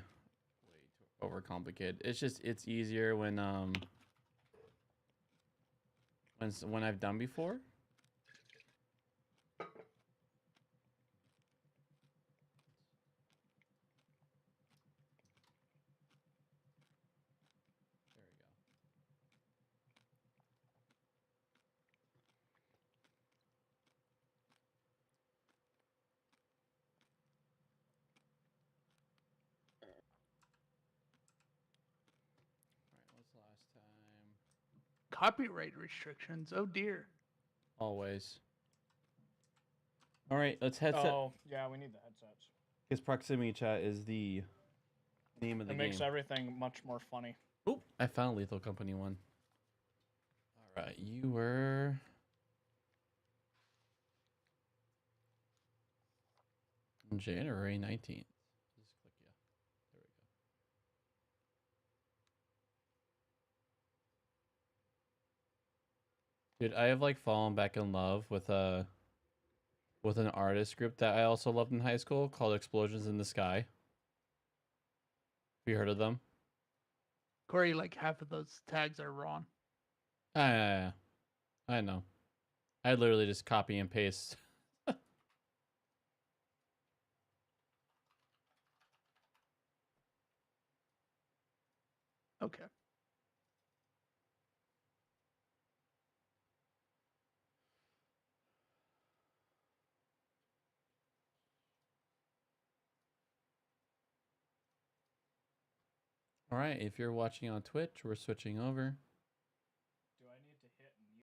too overcomplicated. It's easier when I've done before. There we go. Alright, what's the last time? Copyright restrictions. Oh dear. Always. Alright, let's headset. Oh, yeah, we need the headsets. Because proximity chat is the name of the It game. makes everything much more funny. Oh, I found Lethal Company one. Alright, you were... January 19th. Just click yeah. There we go. Dude, I have like fallen back in love with an artist group that I also loved in high school called Explosions in the Sky. Have you heard of them? Corey, like half of those tags are wrong. I know. I literally just copy and paste. Okay. All right, if you're watching on Twitch, we're switching over.